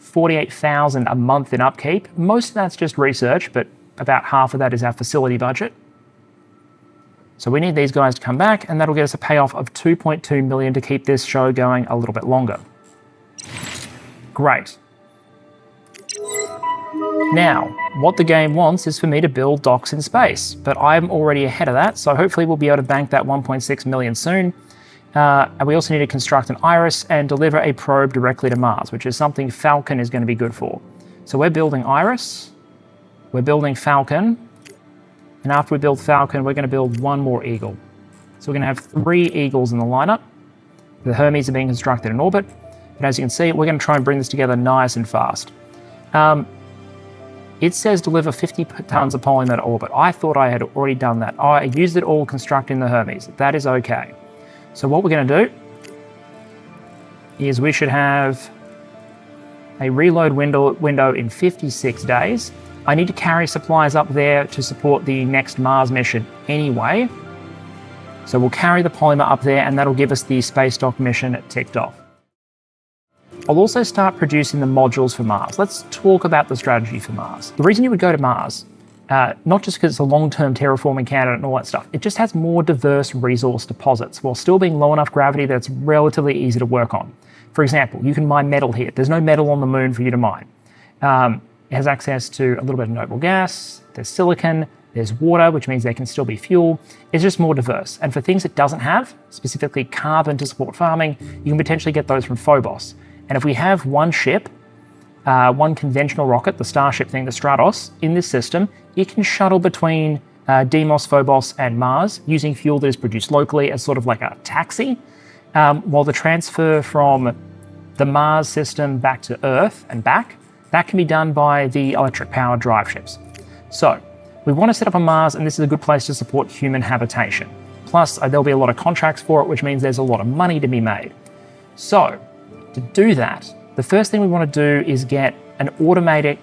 $48,000 a month in upkeep. Most of that's just research, but about half of that is our facility budget. So we need these guys to come back, and that'll get us a payoff of $2.2 million to keep this show going a little bit longer. Great. Now, what the game wants is for me to build docks in space, but I'm already ahead of that, so hopefully we'll be able to bank that $1.6 million soon. And we also need to construct an Iris and deliver a probe directly to Mars, which is something Falcon is going to be good for. So we're building Iris, we're building Falcon, and after we build Falcon, we're going to build one more Eagle. So we're going to have 3 Eagles in the lineup. The Hermes are being constructed in orbit, but as you can see, we're going to try and bring this together nice and fast. It says deliver 50 tons of polymer to orbit. I thought I had already done that. I used it all constructing the Hermes. That is okay. So what we're going to do is we should have a reload window in 56 days. I need to carry supplies up there to support the next Mars mission anyway. So we'll carry the polymer up there, and that'll give us the space dock mission ticked off. I'll also start producing the modules for Mars. Let's talk about the strategy for Mars. The reason you would go to Mars, not just because it's a long-term terraforming candidate and all that stuff, it just has more diverse resource deposits while still being low enough gravity that it's relatively easy to work on. For example, you can mine metal here. There's no metal on the moon for you to mine. It has access to a little bit of noble gas, there's silicon, there's water, which means there can still be fuel. It's just more diverse. And for things it doesn't have, specifically carbon to support farming, you can potentially get those from Phobos. And if we have one ship, one conventional rocket, the Starship thing, the Stratos, in this system, it can shuttle between Deimos, Phobos, and Mars using fuel that is produced locally as sort of like a taxi, while the transfer from the Mars system back to Earth and back, that can be done by the electric-powered drive ships. So we want to set up on Mars, and this is a good place to support human habitation. Plus, there'll be a lot of contracts for it, which means there's a lot of money to be made. So to do that, the first thing we want to do is get an automated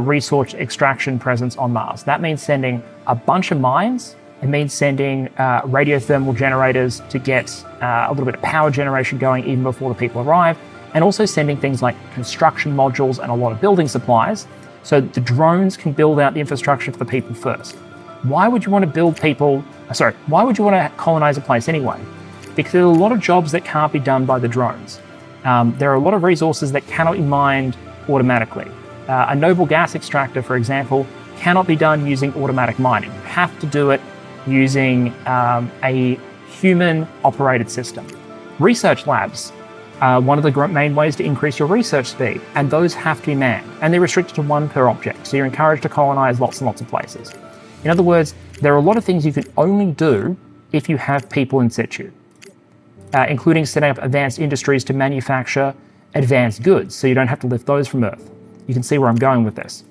resource extraction presence on Mars. That means sending a bunch of mines. It means sending radiothermal generators to get a little bit of power generation going even before the people arrive, and also sending things like construction modules and a lot of building supplies so that the drones can build out the infrastructure for the people first. Why would you want to colonize a place anyway? Because there are a lot of jobs that can't be done by the drones. There are a lot of resources that cannot be mined automatically. A noble gas extractor, for example, cannot be done using automatic mining. You have to do it using a human-operated system. Research labs are one of the main ways to increase your research speed, and those have to be manned, and they're restricted to one per object, so you're encouraged to colonize lots and lots of places. In other words, there are a lot of things you can only do if you have people in situ, including setting up advanced industries to manufacture advanced goods, so you don't have to lift those from Earth. You can see where I'm going with this.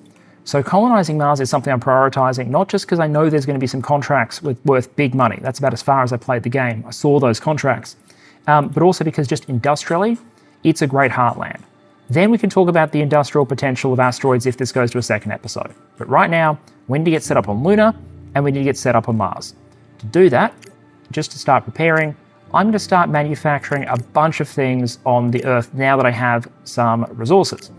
So colonizing Mars is something I'm prioritizing, not just because I know there's going to be some contracts worth big money. That's about as far as I played the game. I saw those contracts. But also because just industrially, it's a great heartland. Then we can talk about the industrial potential of asteroids if this goes to a second episode. But right now, we need to get set up on Lunar, and we need to get set up on Mars. To do that, just to start preparing, I'm going to start manufacturing a bunch of things on the Earth now that I have some resources.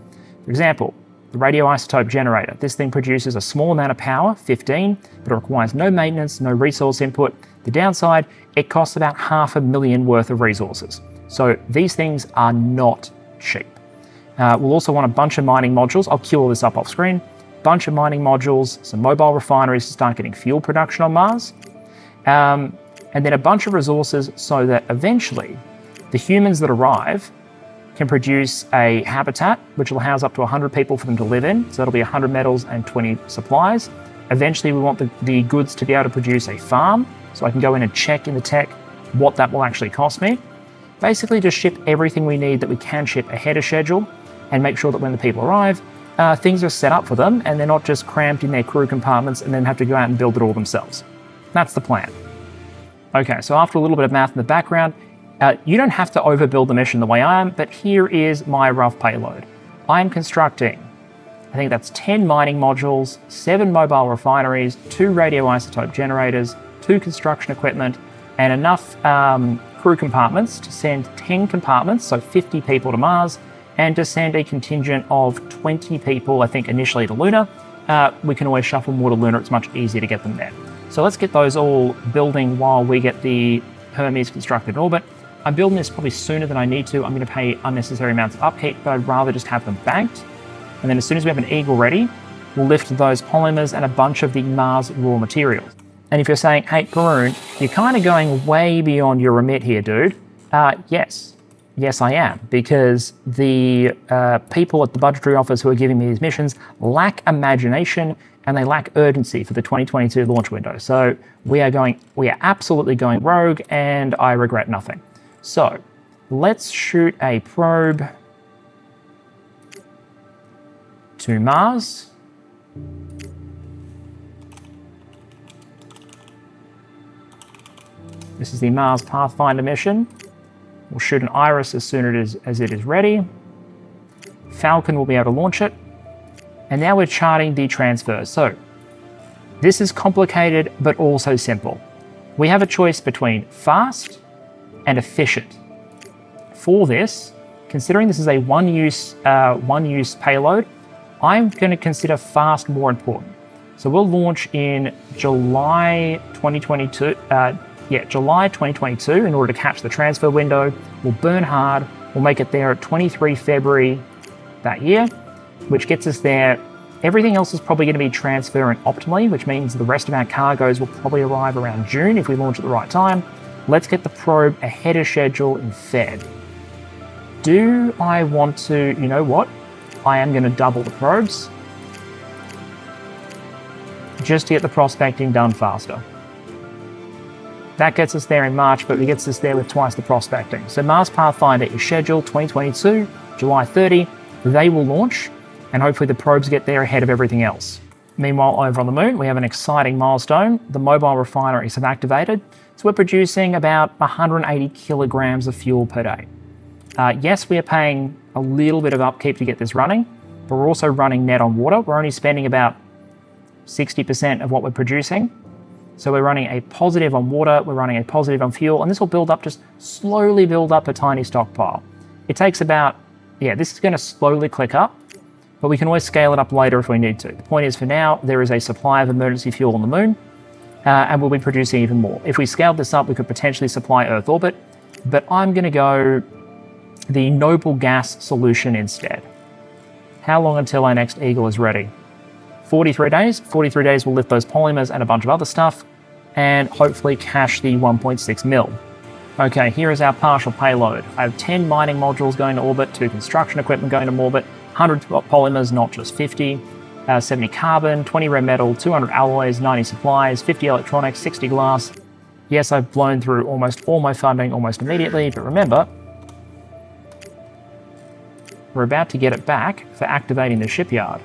For example, the radioisotope generator. This thing produces a small amount of power, 15, but it requires no maintenance, no resource input. The downside, it costs about $500,000 worth of resources. So these things are not cheap. We'll also want a bunch of mining modules. I'll queue all this up off screen. Bunch of mining modules, some mobile refineries to start getting fuel production on Mars. And then a bunch of resources so that eventually the humans that arrive can produce a habitat which will house up to 100 people for them to live in. So that'll be 100 metals and 20 supplies. Eventually we want the goods to be able to produce a farm, so I can go in and check in the tech what that will actually cost me. Basically just ship everything we need that we can ship ahead of schedule and make sure that when the people arrive, things are set up for them and they're not just cramped in their crew compartments and then have to go out and build it all themselves. That's the plan. Okay, so after a little bit of math in the background, you don't have to overbuild the mission the way I am, but here is my rough payload. I'm constructing, I think that's 10 mining modules, 7 mobile refineries, 2 radioisotope generators, 2 construction equipment, and enough crew compartments to send 10 compartments, so 50 people to Mars, and to send a contingent of 20 people, I think initially to Lunar. We can always shuffle more to Lunar, it's much easier to get them there. So let's get those all building while we get the Hermes constructed in orbit. I'm building this probably sooner than I need to. I'm going to pay unnecessary amounts of upkeep, but I'd rather just have them banked. And then as soon as we have an Eagle ready, we'll lift those polymers and a bunch of the Mars raw materials. And if you're saying, hey, Karun, you're kind of going way beyond your remit here, dude. Yes, I am, because the people at the budgetary office who are giving me these missions lack imagination and they lack urgency for the 2022 launch window. So we are absolutely going rogue, and I regret nothing. So let's shoot a probe to Mars. This is the Mars Pathfinder mission. We'll shoot an Iris as soon as it is ready. Falcon will be able to launch it. And now we're charting the transfer. So this is complicated, but also simple. We have a choice between fast and efficient. For this, considering this is a one-use payload, I'm going to consider fast more important. So we'll launch in July 2022. July 2022 in order to catch the transfer window. We'll burn hard. We'll make it there at 23 February that year, which gets us there. Everything else is probably going to be transferring optimally, which means the rest of our cargoes will probably arrive around June if we launch at the right time. Let's get the probe ahead of schedule in Feb. Do I want to, you know what? I am going to double the probes just to get the prospecting done faster. That gets us there in March, but it gets us there with twice the prospecting. So Mars Pathfinder is scheduled 2022, July 30. They will launch, and hopefully the probes get there ahead of everything else. Meanwhile, over on the moon, we have an exciting milestone. The mobile refineries have activated, so we're producing about 180 kilograms of fuel per day. Yes, we are paying a little bit of upkeep to get this running, but we're also running net on water. We're only spending about 60% of what we're producing. So we're running a positive on water, we're running a positive on fuel, and this will build up, just slowly build up a tiny stockpile. It takes about, this is going to slowly click up, but we can always scale it up later if we need to. The point is, for now, there is a supply of emergency fuel on the moon, and we'll be producing even more. If we scaled this up, we could potentially supply Earth orbit, but I'm going to go the noble gas solution instead. How long until our next Eagle is ready? 43 days. 43 days will lift those polymers and a bunch of other stuff, and hopefully cache the 1.6 mil. Okay, here is our partial payload. I have 10 mining modules going to orbit, 2 construction equipment going to orbit, 100 polymers, not just 50, 70 carbon, 20 rare metal, 200 alloys, 90 supplies, 50 electronics, 60 glass. Yes, I've blown through almost all my funding almost immediately, but remember, we're about to get it back for activating the shipyard.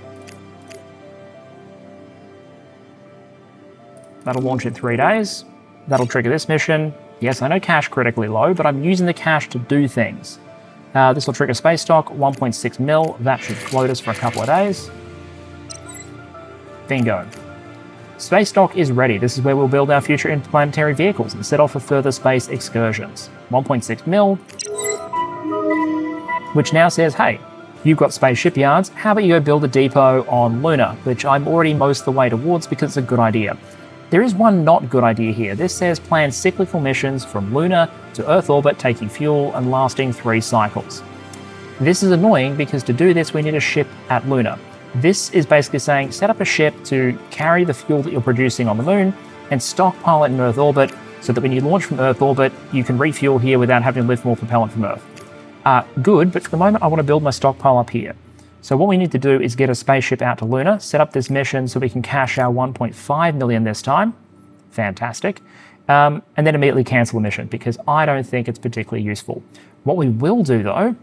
That'll launch in 3 days. That'll trigger this mission. Yes, I know cash critically low, but I'm using the cash to do things. This will trigger space stock, 1.6 mil. That should float us for a couple of days. Bingo. Space stock is ready. This is where we'll build our future interplanetary vehicles and set off for further space excursions. 1.6 mil, which now says, hey, you've got space shipyards. How about you go build a depot on Lunar, which I'm already most of the way towards because it's a good idea. There is one not good idea here. This says plan cyclical missions from Lunar to Earth orbit, taking fuel and lasting 3 cycles. This is annoying because to do this, we need a ship at Lunar. This is basically saying set up a ship to carry the fuel that you're producing on the moon and stockpile it in Earth orbit so that when you launch from Earth orbit, you can refuel here without having to lift more propellant from Earth. Good, but for the moment, I want to build my stockpile up here. So what we need to do is get a spaceship out to Lunar, set up this mission so we can cash our 1.5 million this time. Fantastic. And then immediately cancel the mission because I don't think it's particularly useful. What we will do though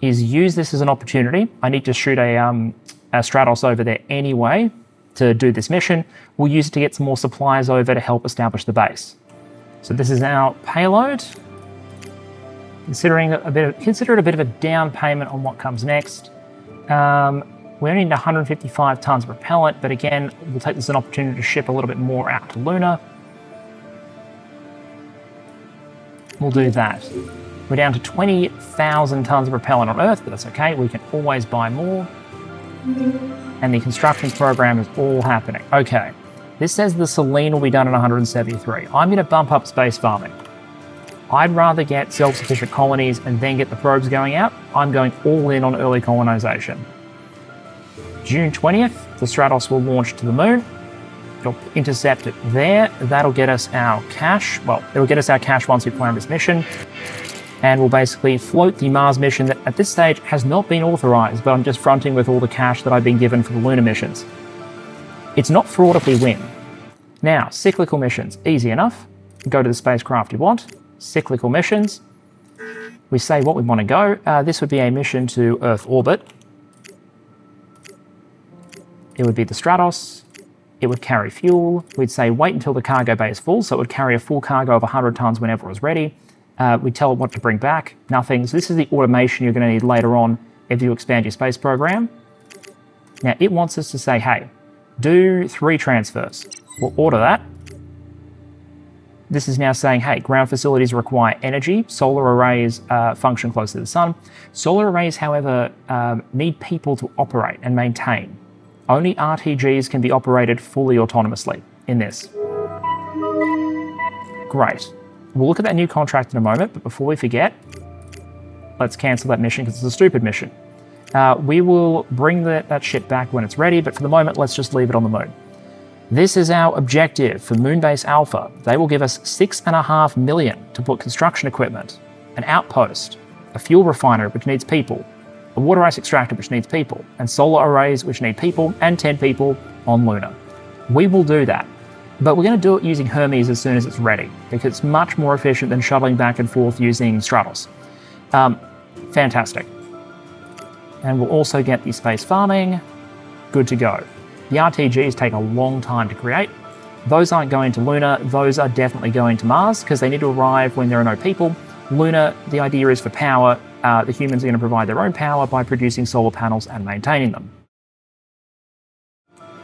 is use this as an opportunity. I need to shoot a Stratos over there anyway to do this mission. We'll use it to get some more supplies over to help establish the base. So this is our payload. Consider it a bit of a down payment on what comes next. We only need 155 tons of propellant, but again, we'll take this as an opportunity to ship a little bit more out to Lunar. We'll do that. We're down to 20,000 tons of propellant on Earth, but that's okay. We can always buy more. And the construction program is all happening. Okay, this says the Selene will be done in 173. I'm going to bump up space farming. I'd rather get self-sufficient colonies and then get the probes going out. I'm going all in on early colonization. June 20th, the Stratos will launch to the moon. It'll intercept it there. That'll get us our cash. Well, it'll get us our cash once we plan this mission. And we'll basically float the Mars mission that at this stage has not been authorized, but I'm just fronting with all the cash that I've been given for the lunar missions. It's not fraud if we win. Now, cyclical missions, easy enough. Go to the spacecraft you want. Cyclical missions. We say what we want to go. This would be a mission to Earth orbit. It would be the Stratos. It would carry fuel. We'd say wait until the cargo bay is full, so it would carry a full cargo of 100 tons whenever it was ready. We tell it what to bring back, nothing. So this is the automation you're going to need later on if you expand your space program. Now it wants us to say, hey, do 3 transfers. We'll order that. This is now saying, hey, ground facilities require energy. Solar arrays function close to the sun. Solar arrays, however, need people to operate and maintain. Only RTGs can be operated fully autonomously in this. Great. We'll look at that new contract in a moment, but before we forget, let's cancel that mission because it's a stupid mission. We will bring that ship back when it's ready, but for the moment, let's just leave it on the moon. This is our objective for Moonbase Alpha. They will give us $6.5 million to put construction equipment, an outpost, a fuel refinery which needs people, a water ice extractor which needs people, and solar arrays which need people, and 10 people on Lunar. We will do that, but we're going to do it using Hermes as soon as it's ready, because it's much more efficient than shuttling back and forth using Stratos. Fantastic. And we'll also get the space farming. Good to go. The RTGs take a long time to create. Those aren't going to Lunar, those are definitely going to Mars because they need to arrive when there are no people. Lunar, the idea is for power. The humans are going to provide their own power by producing solar panels and maintaining them.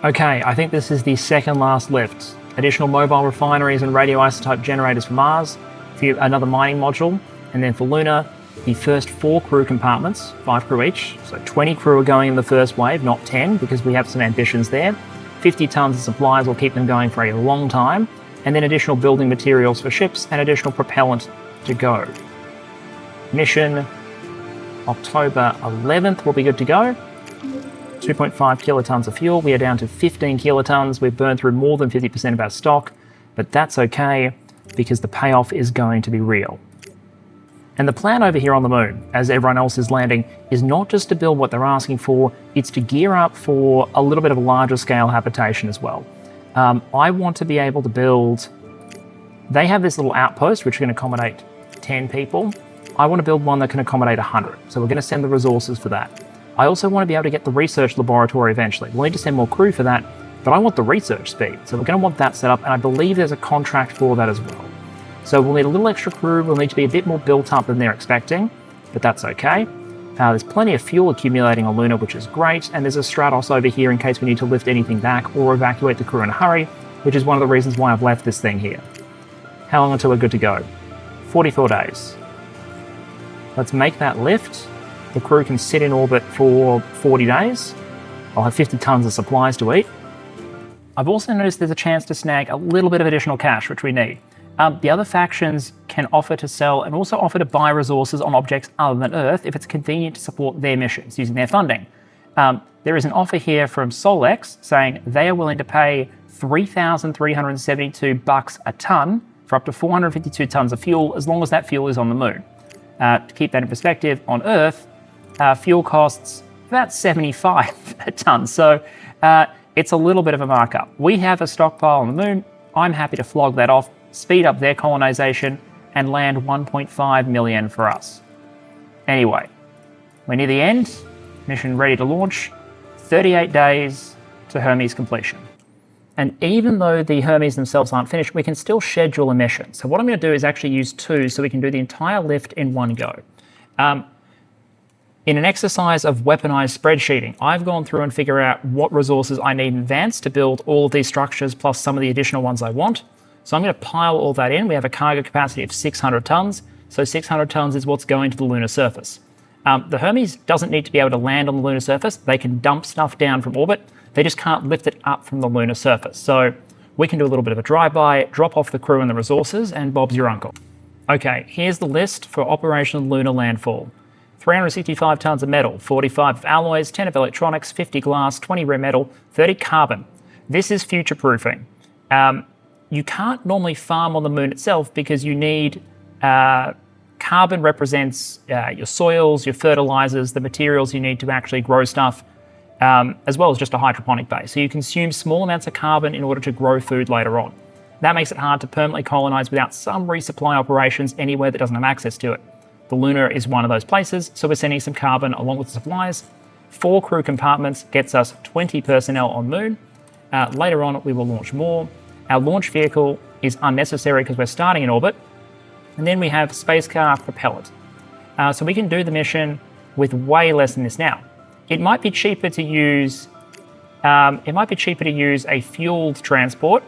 Okay, I think this is the second last lift. Additional mobile refineries and radioisotope generators for Mars, another mining module, and then for Lunar, the first 4 crew compartments, 5 crew each, so 20 crew are going in the first wave, not 10, because we have some ambitions there. 50 tons of supplies will keep them going for a long time, and then additional building materials for ships and additional propellant to go. Mission October 11th will be good to go. 2.5 kilotons of fuel. We are down to 15 kilotons. We've burned through more than 50% of our stock, but that's okay because the payoff is going to be real. And the plan over here on the moon, as everyone else is landing, is not just to build what they're asking for, it's to gear up for a little bit of a larger scale habitation as well. I want to be able to build... They have this little outpost which can accommodate 10 people. I want to build one that can accommodate 100, so we're going to send the resources for that. I also want to be able to get the research laboratory eventually. We'll need to send more crew for that, but I want the research speed, so we're going to want that set up, and I believe there's a contract for that as well. So we'll need a little extra crew, we'll need to be a bit more built up than they're expecting, but that's okay. There's plenty of fuel accumulating on Lunar, which is great, and there's a Stratos over here in case we need to lift anything back or evacuate the crew in a hurry, which is one of the reasons why I've left this thing here. How long until we're good to go? 44 days. Let's make that lift. The crew can sit in orbit for 40 days. I'll have 50 tons of supplies to eat. I've also noticed there's a chance to snag a little bit of additional cash, which we need. The other factions can offer to sell and also offer to buy resources on objects other than Earth if it's convenient to support their missions using their funding. There is an offer here from Solex saying they are willing to pay $3,372 a ton for up to 452 tons of fuel as long as that fuel is on the moon. To keep that in perspective, on Earth, fuel costs about $75 a ton, so it's a little bit of a markup. We have a stockpile on the moon. I'm happy to flog that off, speed up their colonization, and land 1.5 million for us. Anyway, we're near the end. Mission ready to launch. 38 days to Hermes completion. And even though the Hermes themselves aren't finished, we can still schedule a mission. So what I'm going to do is actually use 2 so we can do the entire lift in one go. In an exercise of weaponized spreadsheeting, I've gone through and figured out what resources I need in advance to build all of these structures plus some of the additional ones I want. So I'm going to pile all that in. We have a cargo capacity of 600 tons. So 600 tons is what's going to the lunar surface. The Hermes doesn't need to be able to land on the lunar surface. They can dump stuff down from orbit. They just can't lift it up from the lunar surface. So we can do a little bit of a drive-by, drop off the crew and the resources, and Bob's your uncle. Okay, here's the list for operational lunar landfall. 365 tons of metal, 45 of alloys, 10 of electronics, 50 glass, 20 rare metal, 30 carbon. This is future-proofing. You can't normally farm on the moon itself because you need... carbon represents your soils, your fertilizers, the materials you need to actually grow stuff, as well as just a hydroponic base. So you consume small amounts of carbon in order to grow food later on. That makes it hard to permanently colonize without some resupply operations anywhere that doesn't have access to it. The Lunar is one of those places, so we're sending some carbon along with the supplies. 4 crew compartments gets us 20 personnel on Moon. Later on, we will launch more. Our launch vehicle is unnecessary because we're starting in orbit. And then we have space car propellant. So we can do the mission with way less than this now. It might be cheaper to use. A fueled transport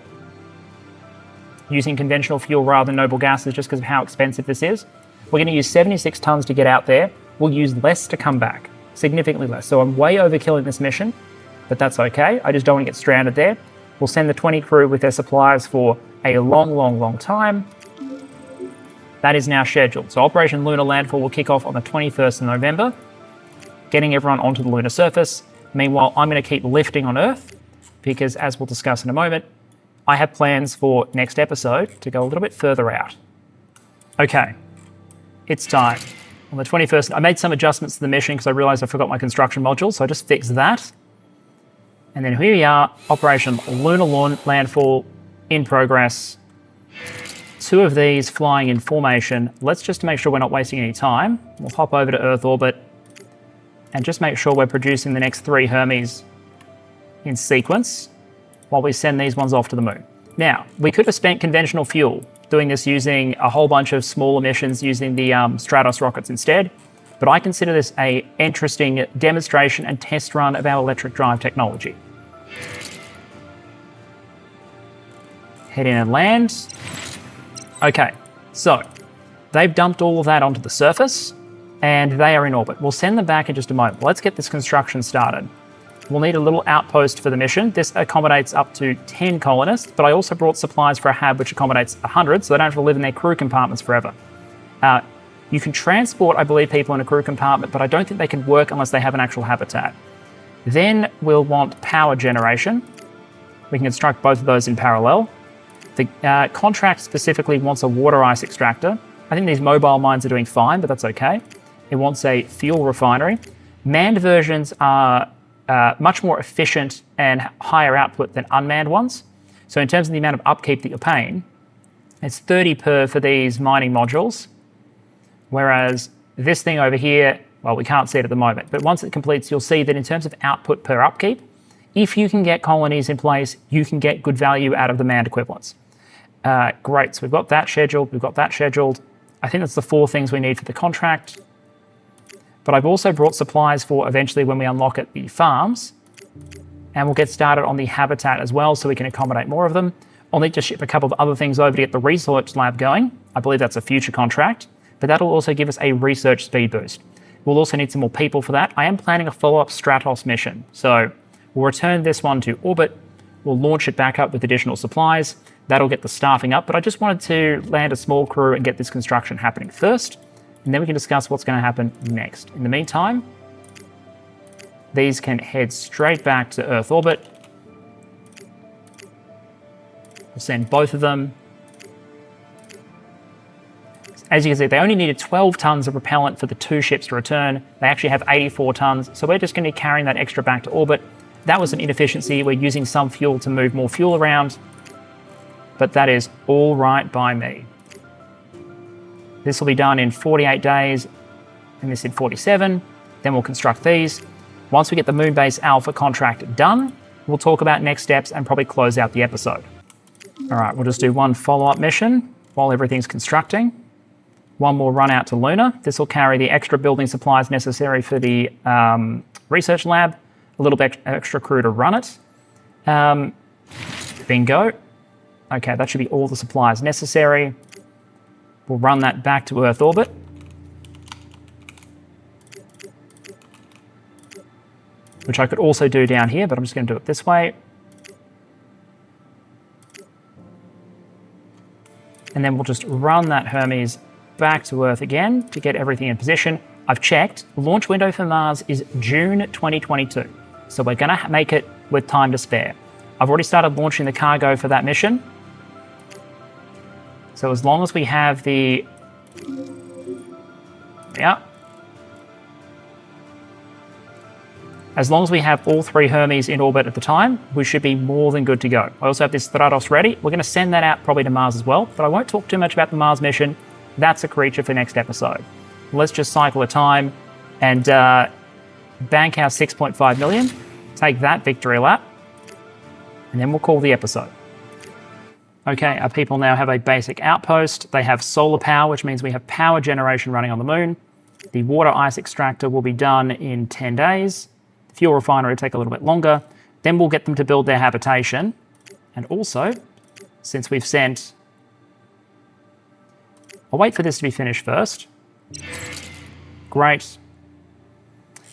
using conventional fuel rather than noble gases, just because of how expensive this is. We're going to use 76 tons to get out there. We'll use less to come back, significantly less. So I'm way overkilling this mission, but that's okay. I just don't want to get stranded there. We'll send the 20 crew with their supplies for a long time. That is now scheduled. So Operation Lunar Landfall will kick off on the 21st of November, getting everyone onto the lunar surface. Meanwhile, I'm going to keep lifting on Earth because, as we'll discuss in a moment, I have plans for next episode to go a little bit further out. Okay, it's time. On the 21st, I made some adjustments to the mission because I realized I forgot my construction module, so I just fixed that. And then here we are, Operation Lunar Landfall in progress. 2 of these flying in formation. Let's just make sure we're not wasting any time. We'll hop over to Earth orbit and just make sure we're producing the next 3 Hermes in sequence while we send these ones off to the moon. Now, we could have spent conventional fuel doing this using a whole bunch of small emissions using the Stratos rockets instead, but I consider this an interesting demonstration and test run of our electric drive technology. Head in and land. Okay, so they've dumped all of that onto the surface and they are in orbit. We'll send them back in just a moment. Let's get this construction started. We'll need a little outpost for the mission. This accommodates up to 10 colonists, but I also brought supplies for a hab which accommodates 100, so they don't have to live in their crew compartments forever. You can transport, I believe, people in a crew compartment, but I don't think they can work unless they have an actual habitat. Then we'll want power generation. We can construct both of those in parallel. The contract specifically wants a water ice extractor. I think these mobile mines are doing fine, but that's okay. It wants a fuel refinery. Manned versions are much more efficient and higher output than unmanned ones. So in terms of the amount of upkeep that you're paying, it's 30 per for these mining modules, whereas this thing over here, well, we can't see it at the moment, but once it completes, you'll see that in terms of output per upkeep, if you can get colonies in place, you can get good value out of the manned equivalents. Great, so we've got that scheduled, I think that's the 4 things we need for the contract. But I've also brought supplies for eventually when we unlock it, the farms, and we'll get started on the habitat as well so we can accommodate more of them. I'll need to ship a couple of other things over to get the research lab going. I believe that's a future contract, but that'll also give us a research speed boost. We'll also need some more people for that. I am planning a follow-up Stratos mission. So we'll return this one to orbit. We'll launch it back up with additional supplies. That'll get the staffing up, but I just wanted to land a small crew and get this construction happening first, and then we can discuss what's going to happen next. In the meantime, these can head straight back to Earth orbit. We'll send both of them. As you can see, they only needed 12 tons of propellant for the 2 ships to return. They actually have 84 tons, so we're just going to be carrying that extra back to orbit. That was an inefficiency. We're using some fuel to move more fuel around, but that is all right by me. This will be done in 48 days, and this in 47. Then we'll construct these. Once we get the Moonbase Alpha contract done, we'll talk about next steps and probably close out the episode. All right, we'll just do one follow-up mission while everything's constructing. One more run out to Lunar. This will carry the extra building supplies necessary for the research lab, a little bit extra crew to run it. Bingo. Okay, that should be all the supplies necessary. We'll run that back to Earth orbit. Which I could also do down here, but I'm just going to do it this way. And then we'll just run that Hermes back to Earth again to get everything in position. I've checked, launch window for Mars is June 2022. So we're going to make it with time to spare. I've already started launching the cargo for that mission. So as long as we have the... Yeah. As long as we have all 3 Hermes in orbit at the time, we should be more than good to go. I also have this Stratos ready. We're going to send that out probably to Mars as well, but I won't talk too much about the Mars mission. That's a creature for next episode. Let's just cycle a time and bank our 6.5 million, take that victory lap, and then we'll call the episode. Okay, our people now have a basic outpost. They have solar power, which means we have power generation running on the moon. The water ice extractor will be done in 10 days. The fuel refinery will take a little bit longer. Then we'll get them to build their habitation. And also, since we've sent... I'll wait for this to be finished first. Great.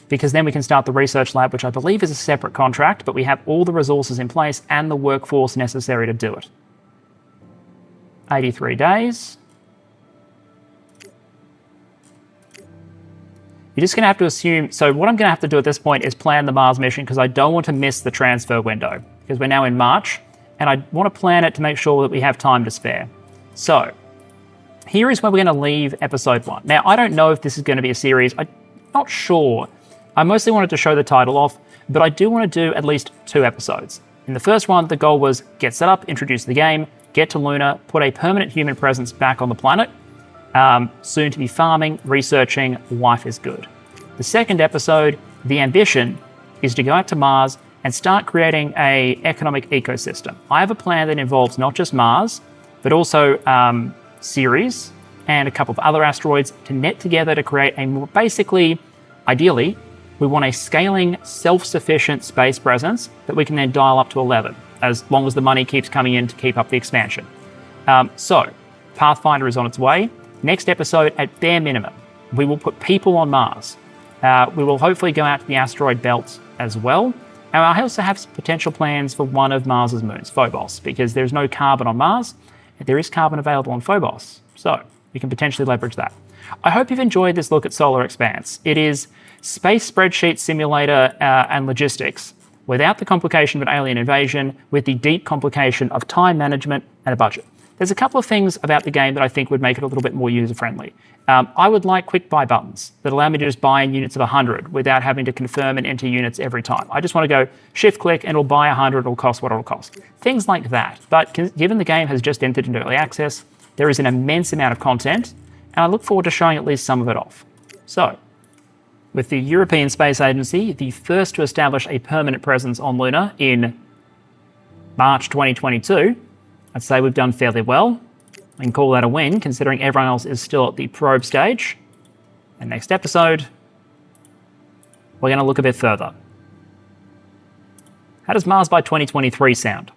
Because then we can start the research lab, which I believe is a separate contract, but we have all the resources in place and the workforce necessary to do it. 83 days. You're just going to have to assume... So what I'm going to have to do at this point is plan the Mars mission because I don't want to miss the transfer window because we're now in March and I want to plan it to make sure that we have time to spare. So here is where we're going to leave episode 1. Now, I don't know if this is going to be a series. I'm not sure. I mostly wanted to show the title off, but I do want to do at least 2 episodes. In the first one, the goal was get set up, introduce the game, get to Lunar, put a permanent human presence back on the planet, soon to be farming, researching, life is good. The second episode, the ambition, is to go out to Mars and start creating an economic ecosystem. I have a plan that involves not just Mars, but also Ceres and a couple of other asteroids to net together to create a more basically, ideally, we want a scaling, self-sufficient space presence that we can then dial up to 11, as long as the money keeps coming in to keep up the expansion. So, Pathfinder is on its way. Next episode, at bare minimum, we will put people on Mars. We will hopefully go out to the asteroid belt as well. And I also have some potential plans for one of Mars's moons, Phobos, because there's no carbon on Mars. There is carbon available on Phobos, so we can potentially leverage that. I hope you've enjoyed this look at Solar Expanse. It is space spreadsheet simulator and logistics without the complication of an alien invasion, with the deep complication of time management and a budget. There's a couple of things about the game that I think would make it a little bit more user-friendly. I would like quick buy buttons that allow me to just buy in units of 100 without having to confirm and enter units every time. I just want to go shift-click and it'll buy 100, it'll cost what it'll cost. Things like that. But given the game has just entered into early access, there is an immense amount of content, and I look forward to showing at least some of it off. So, with the European Space Agency, the first to establish a permanent presence on Lunar in March 2022, I'd say we've done fairly well. I can call that a win, considering everyone else is still at the probe stage. And next episode, we're going to look a bit further. How does Mars by 2023 sound?